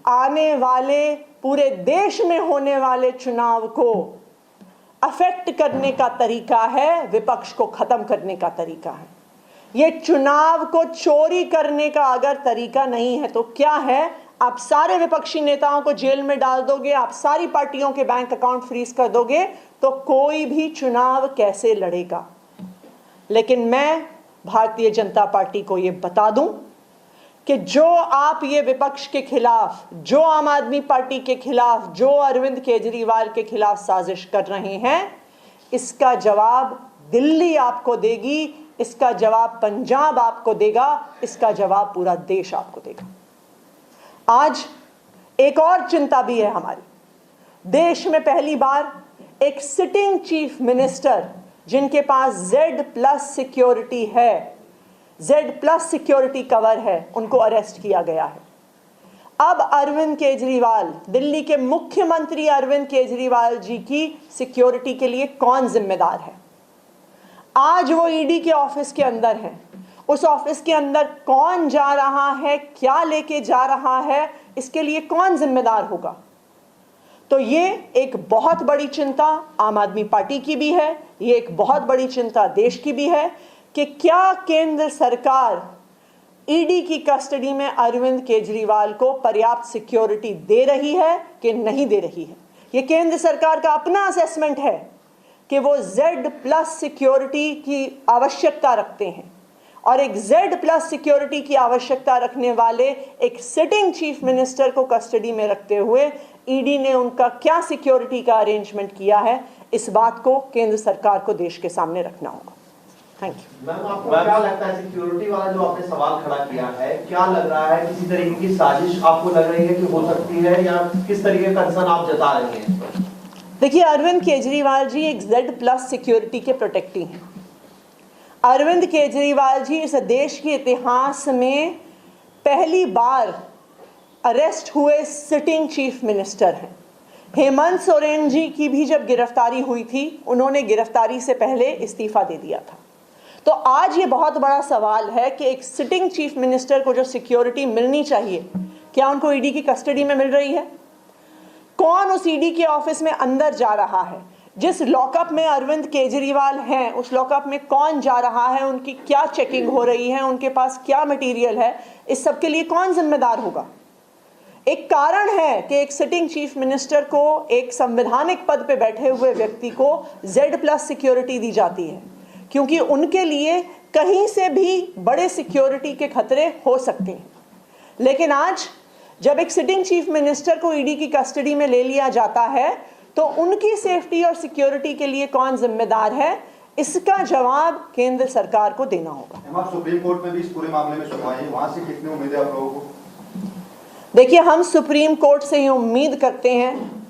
आने वाले पूरे देश में होने वाले चुनाव को अफेक्ट करने का तरीका है, विपक्ष को खत्म करने का तरीका है। ये चुनाव को चोरी करने का अगर तरीका नहीं है तो क्या है? आप सारे विपक्षी नेताओं को जेल में डाल दोगे, आप सारी पार्टियों के बैंक अकाउंट फ्रीज कर दोगे तो कोई भी चुनाव कैसे लड़ेगा? लेकिन मैं भारतीय जनता पार्टी को ये बता दूं कि जो आप ये विपक्ष के खिलाफ, जो आम आदमी पार्टी के खिलाफ, जो अरविंद केजरीवाल के खिलाफ साजिश कर रहे हैं, इसका जवाब दिल्ली आपको देगी, इसका जवाब पंजाब आपको देगा, इसका जवाब पूरा देश आपको देगा। आज एक और चिंता भी है हमारी। देश में पहली बार एक सिटिंग चीफ मिनिस्टर जिनके पास Z+ सिक्योरिटी है, Z+ सिक्योरिटी कवर है, उनको अरेस्ट किया गया है। अब अरविंद केजरीवाल, दिल्ली के मुख्यमंत्री अरविंद केजरीवाल जी की सिक्योरिटी के लिए कौन जिम्मेदार है? आज वो ईडी के ऑफिस के अंदर है। उस ऑफिस के अंदर कौन जा रहा है, क्या लेके जा रहा है, इसके लिए कौन जिम्मेदार होगा? तो ये एक बहुत बड़ी चिंता आम आदमी पार्टी की भी है, ये एक बहुत बड़ी चिंता देश की भी है कि क्या केंद्र सरकार ईडी की कस्टडी में अरविंद केजरीवाल को पर्याप्त सिक्योरिटी दे रही है कि नहीं दे रही है। ये केंद्र सरकार का अपना असेसमेंट है कि वो Z+ सिक्योरिटी की आवश्यकता रखते हैं और एक Z+ सिक्योरिटी की आवश्यकता रखने वाले एक सिटिंग चीफ मिनिस्टर को कस्टडी में रखते हुए ईडी ने उनका क्या सिक्योरिटी का अरेंजमेंट किया है, इस बात को केंद्र सरकार को देश के सामने रखना होगा। Thank you. मैम, आपको क्या लगता है सिक्योरिटी वाला जो आपने सवाल खड़ा किया है, क्या लग रहा है किसी तरीके की साजिश आपको लग रही है कि हो सकती है, या किस तरीके का कंसर्न आप जता रही हैं? देखिए, अरविंद केजरीवाल जी एक Z+ सिक्योरिटी के प्रोटेक्टी हैं। अरविंद केजरीवाल जी इस देश के इतिहास में पहली बार अरेस्ट हुए सिटिंग चीफ मिनिस्टर हैं। हेमंत सोरेन जी की भी जब गिरफ्तारी हुई थी, उन्होंने गिरफ्तारी से पहले इस्तीफा दे दिया था। तो आज ये बहुत बड़ा सवाल है कि एक सिटिंग चीफ मिनिस्टर को जो सिक्योरिटी मिलनी चाहिए, क्या उनको ईडी की कस्टडी में मिल रही है? कौन उस ईडी के ऑफिस में अंदर जा रहा है? जिस लॉकअप में अरविंद केजरीवाल हैं, उस लॉकअप में कौन जा रहा है? उनकी क्या चेकिंग हो रही है? उनके पास क्या मटेरियल है? इस सब के लिए कौन जिम्मेदार होगा? एक कारण है कि एक सिटिंग चीफ मिनिस्टर को, एक संवैधानिक पद पे बैठे हुए व्यक्ति को Z+ सिक्योरिटी दी जाती है, क्योंकि उनके लिए कहीं से भी बड़े सिक्योरिटी के खतरे हो सकते हैं। लेकिन आज जब एक सिटिंग चीफ मिनिस्टर को ईडी की कस्टडी में ले लिया जाता है तो उनकी सेफ्टी और सिक्योरिटी के लिए कौन जिम्मेदार है, इसका जवाब केंद्र सरकार को देना होगा। आप सुप्रीम कोर्ट में भी इस पूरे मामले में सुनवाई है, वहां से कितनी उम्मीद है आप लोगों को? देखिए, हम सुप्रीम कोर्ट से ये उम्मीद करते हैं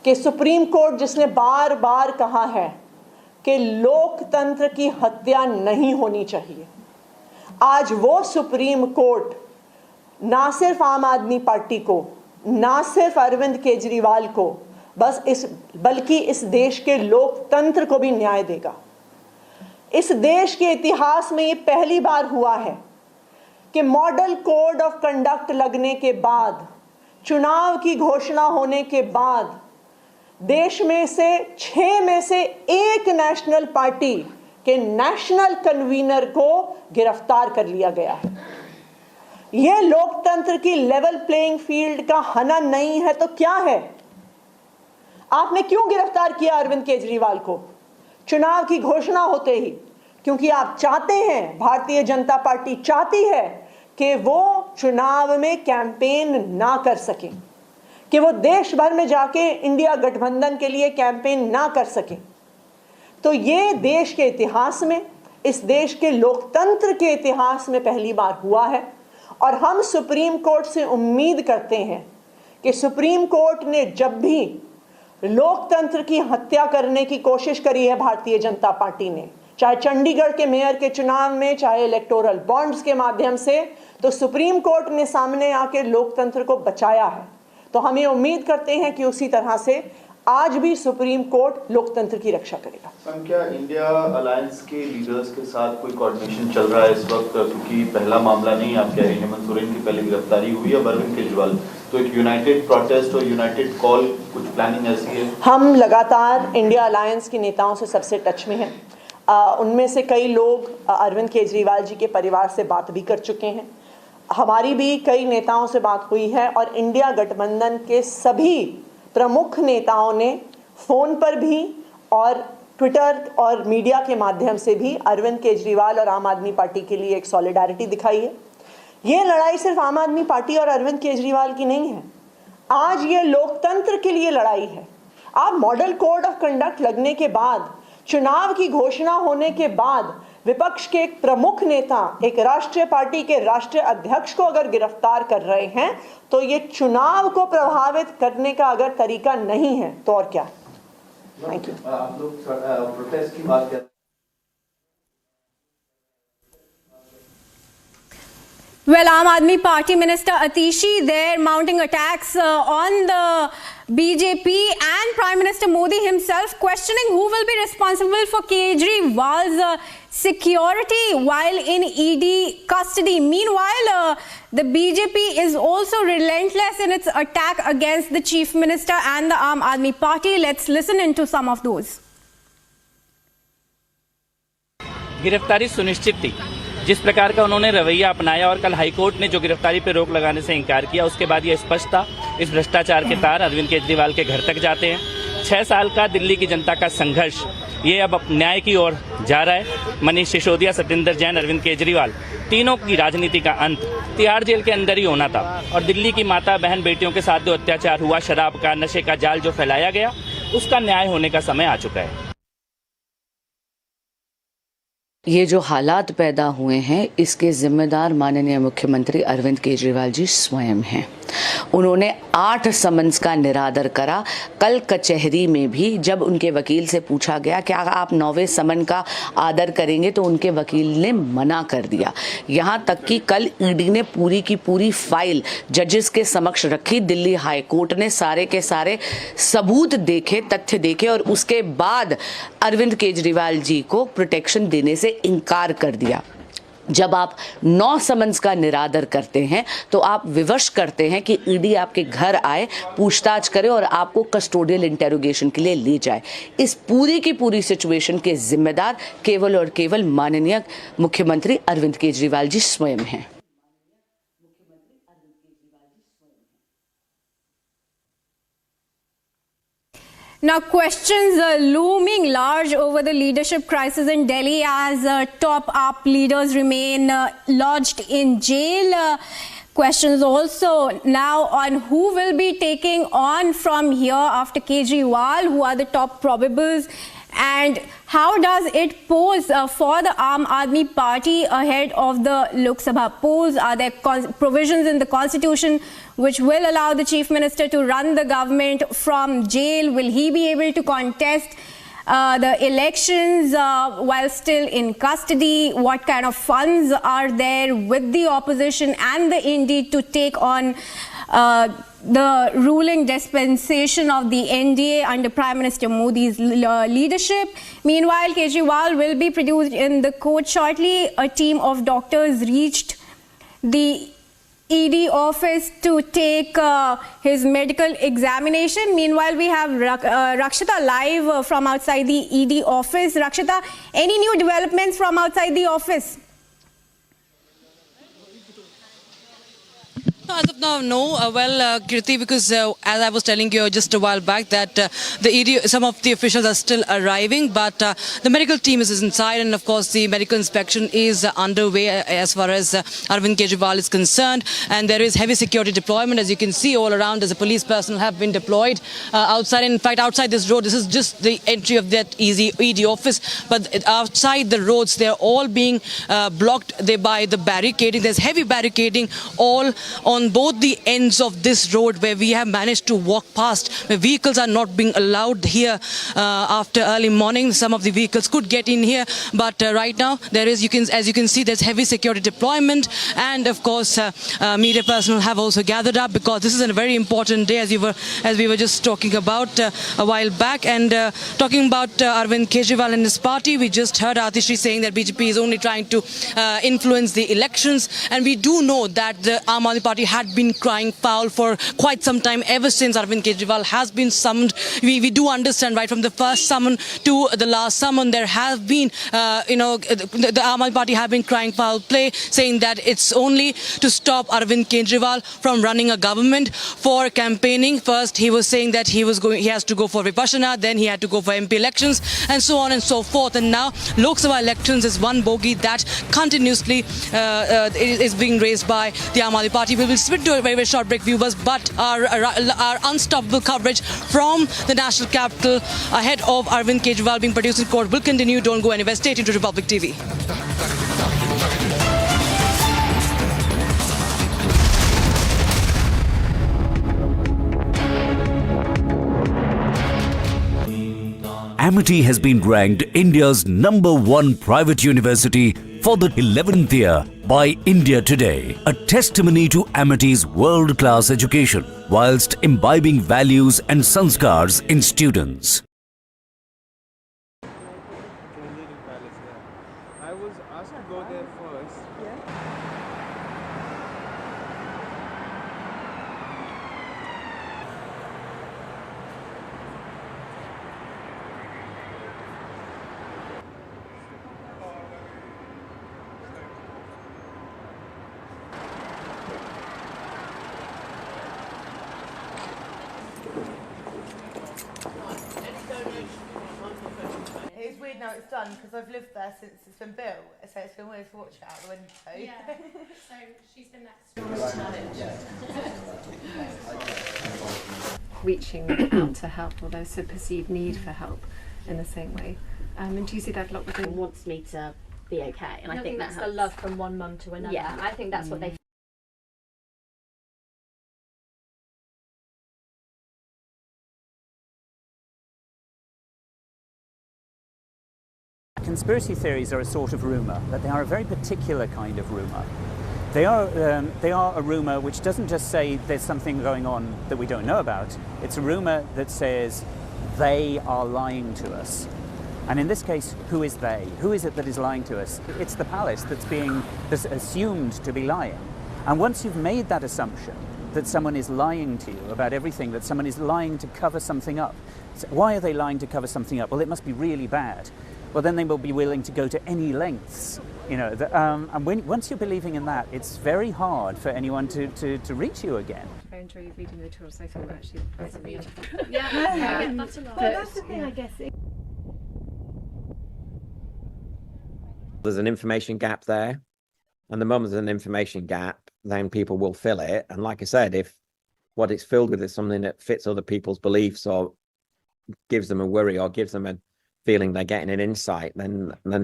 कि सुप्रीम कोर्ट जिसने बार बार कहा है कि लोकतंत्र की हत्या नहीं होनी चाहिए, आज वो सुप्रीम कोर्ट ना सिर्फ आम आदमी पार्टी को, ना सिर्फ अरविंद केजरीवाल को, बल्कि इस देश के लोकतंत्र को भी न्याय देगा। इस देश के इतिहास में ये पहली बार हुआ है कि मॉडल कोड ऑफ कंडक्ट लगने के बाद, चुनाव की घोषणा होने के बाद, देश में से 6 में से 1 नेशनल पार्टी के नेशनल कन्वीनर को गिरफ्तार कर लिया गया है। ये लोकतंत्र की लेवल प्लेइंग फील्ड का हनन नहीं है तो क्या है? आपने क्यों गिरफ्तार किया अरविंद केजरीवाल को चुनाव की घोषणा होते ही? क्योंकि आप चाहते हैं, भारतीय जनता पार्टी चाहती है कि वो चुनाव में कैंपेन ना कर सकें, कि वो देश भर में जाके इंडिया गठबंधन के लिए कैंपेन ना कर सकें। तो ये देश के इतिहास में, इस देश के लोकतंत्र के इतिहास में पहली बार हुआ है और हम सुप्रीम कोर्ट से उम्मीद करते हैं कि सुप्रीम कोर्ट ने जब भी लोकतंत्र की हत्या करने की कोशिश करी है भारतीय जनता पार्टी ने, चाहे चंडीगढ़ के मेयर के चुनाव में, चाहे इलेक्टोरल बॉन्ड्स के माध्यम से, तो सुप्रीम कोर्ट ने सामने आकर लोकतंत्र को बचाया है। तो हम ये उम्मीद करते हैं कि उसी तरह से आज भी सुप्रीम कोर्ट लोकतंत्र की रक्षा करेगा। क्या इंडिया अलायंस के लीडर्स के साथ कोई कोऑर्डिनेशन चल रहा है इस वक्त? क्योंकि पहला मामला नहीं, आप कह रहे हैं हेमंत सोरेन की पहले गिरफ्तारी हुई है, अरविंद केजरीवाल, तो एक यूनाइटेड प्रोटेस्ट और यूनाइटेड कॉल, कुछ प्लानिंग ऐसी है? हम लगातार इंडिया अलायंस के नेताओं से सबसे टच में हैं। उनमें से कई लोग अरविंद केजरीवाल जी के परिवार से बात भी कर चुके हैं। हमारी भी कई नेताओं से बात हुई है और इंडिया गठबंधन के सभी प्रमुख नेताओं ने फ़ोन पर भी और ट्विटर और मीडिया के माध्यम से भी अरविंद केजरीवाल और आम आदमी पार्टी के लिए एक सॉलिडारिटी दिखाई है। ये लड़ाई सिर्फ आम आदमी पार्टी और अरविंद केजरीवाल की नहीं है, आज ये लोकतंत्र के लिए लड़ाई है। आप मॉडल कोड ऑफ कंडक्ट लगने के बाद, चुनाव की घोषणा होने के बाद, विपक्ष के एक प्रमुख नेता, एक राष्ट्रीय पार्टी के राष्ट्रीय अध्यक्ष को अगर गिरफ्तार कर रहे हैं तो ये चुनाव को प्रभावित करने का अगर तरीका नहीं है तो और क्या? Thank you. आप लोग प्रोटेस्ट की बात कर Well, Aam Aadmi Party Minister Atishi there mounting attacks on the BJP and Prime Minister Modi himself questioning who will be responsible for Kejriwal's security while in ED custody. Meanwhile, the BJP is also relentless in its attack against the Chief Minister and the Aam Aadmi Party. Let's listen into some of those. गिरफ्तारी सुनिश्चित थी, जिस प्रकार का उन्होंने रवैया अपनाया और कल हाईकोर्ट ने जो गिरफ्तारी पर रोक लगाने से इनकार किया, उसके बाद यह स्पष्ट था इस भ्रष्टाचार के तार अरविंद केजरीवाल के घर तक जाते हैं। 6 साल का दिल्ली की जनता का संघर्ष ये अब न्याय की ओर जा रहा है। मनीष सिसोदिया, सत्येंद्र जैन, अरविंद केजरीवाल, तीनों की राजनीति का अंत तिहाड़ जेल के अंदर ही होना था और दिल्ली की माता बहन बेटियों के साथ जो अत्याचार हुआ, शराब का, नशे का जाल जो फैलाया गया, उसका न्याय होने का समय आ चुका है। ये जो हालात पैदा हुए हैं, इसके जिम्मेदार माननीय मुख्यमंत्री अरविंद केजरीवाल जी स्वयं हैं। उन्होंने 8 समन्स का निरादर करा। कल कचहरी में भी जब उनके वकील से पूछा गया कि आप 9वें समन का आदर करेंगे, तो उनके वकील ने मना कर दिया। यहाँ तक कि कल ईडी ने पूरी की पूरी फाइल जजेस के समक्ष रखी। दिल्ली हाई कोर्ट ने सारे के सारे सबूत देखे, तथ्य देखे और उसके बाद अरविंद केजरीवाल जी को प्रोटेक्शन देने से इनकार कर दिया। जब आप 9 समन्स का निरादर करते हैं तो आप विवश करते हैं कि ईडी आपके घर आए, पूछताछ करे और आपको कस्टोडियल इंटेरोगेशन के लिए ले जाए। इस पूरी की पूरी सिचुएशन के जिम्मेदार केवल और केवल माननीय मुख्यमंत्री अरविंद केजरीवाल जी स्वयं हैं। Now, questions looming large over the leadership crisis in Delhi as top AAP leaders remain lodged in jail. Questions also now on who will be taking on from here after Kejriwal, who are the top probables, and how does it pose for the Aam Aadmi Party ahead of the Lok Sabha polls? Are there provisions in the constitution which will allow the chief minister to run the government from jail? Will he be able to contest the elections while still in custody? What kind of funds are there with the opposition and the Indi to take on the ruling dispensation of the NDA under Prime Minister Modi's leadership? Meanwhile, Kejriwal will be produced in the court shortly. A team of doctors reached the ED office to take his medical examination. Meanwhile, we have Rakshita live from outside the ED office. Rakshita, any new developments from outside the office? As of now, no. Kirti, because as I was telling you just a while back that some of the officials are still arriving, but the medical team is inside, and of course the medical inspection is underway as far as Arvind Kejriwal is concerned, and there is heavy security deployment, as you can see all around, as the police personnel have been deployed outside. In fact, outside this road, this is just the entry of that ED office, but outside the roads, they're all being blocked by the barricading. There's heavy barricading all on both the ends of this road where we have managed to walk past, where vehicles are not being allowed here after early morning. Some of the vehicles could get in here, but right now there is, as you can see, there's heavy security deployment, and of course media personnel have also gathered up because this is a very important day, as we were just talking about a while back. And talking about Arvind Kejriwal and his party, we just heard Atishri saying that BJP is only trying to influence the elections, and we do know that the Aam Aadmi Party had been crying foul for quite some time, ever since Arvind Kejriwal has been summoned. We do understand, right from the first summon to the last summon, there have been, the Aam Aadmi Party have been crying foul play, saying that it's only to stop Arvind Kejriwal from running a government for campaigning. First, he was saying that he has to go for Vipassana, then he had to go for MP elections, and so on and so forth. And now Lok Sabha elections is one bogey that continuously is being raised by the Aam Aadmi Party. We will switch to a very, very short break, viewers, but our unstoppable coverage from the national capital ahead of Arvind Kejriwal being produced in court will continue. Don't go anywhere. Stay tuned to Republic TV. Amity has been ranked India's #1 private university for the 11th year by India Today, a testimony to Amity's world-class education whilst imbibing values and sanskars in students. I was asked to go there first. It's weird now it's done because I've lived there since it's been built, so it's been weird to watch it out the window. Yeah, so she's been next. Reaching out to help, or there's a perceived need for help in the same way. And do you see that a lot with them? Wants me to be okay, and I think that's the love from one mum to another. Yeah, I think that's what they. Conspiracy theories are a sort of rumour, but they are a very particular kind of rumour. They are a rumour which doesn't just say there's something going on that we don't know about. It's a rumour that says they are lying to us. And in this case, who is they? Who is it that is lying to us? It's the palace that's assumed to be lying. And once you've made that assumption that someone is lying to you about everything, that someone is lying to cover something up, so why are they lying to cover something up? Well, it must be really bad. Well, then they will be willing to go to any lengths, and once you're believing in that, it's very hard for anyone to reach you again. I enjoy reading the tours. I feel actually pleasantly. Yeah, that's a lot. Well, that's the thing, I guess. There's an information gap there, and the moment there's an information gap, then people will fill it. And like I said, if what it's filled with is something that fits other people's beliefs or gives them a worry or gives them a feeling they're getting an insight, then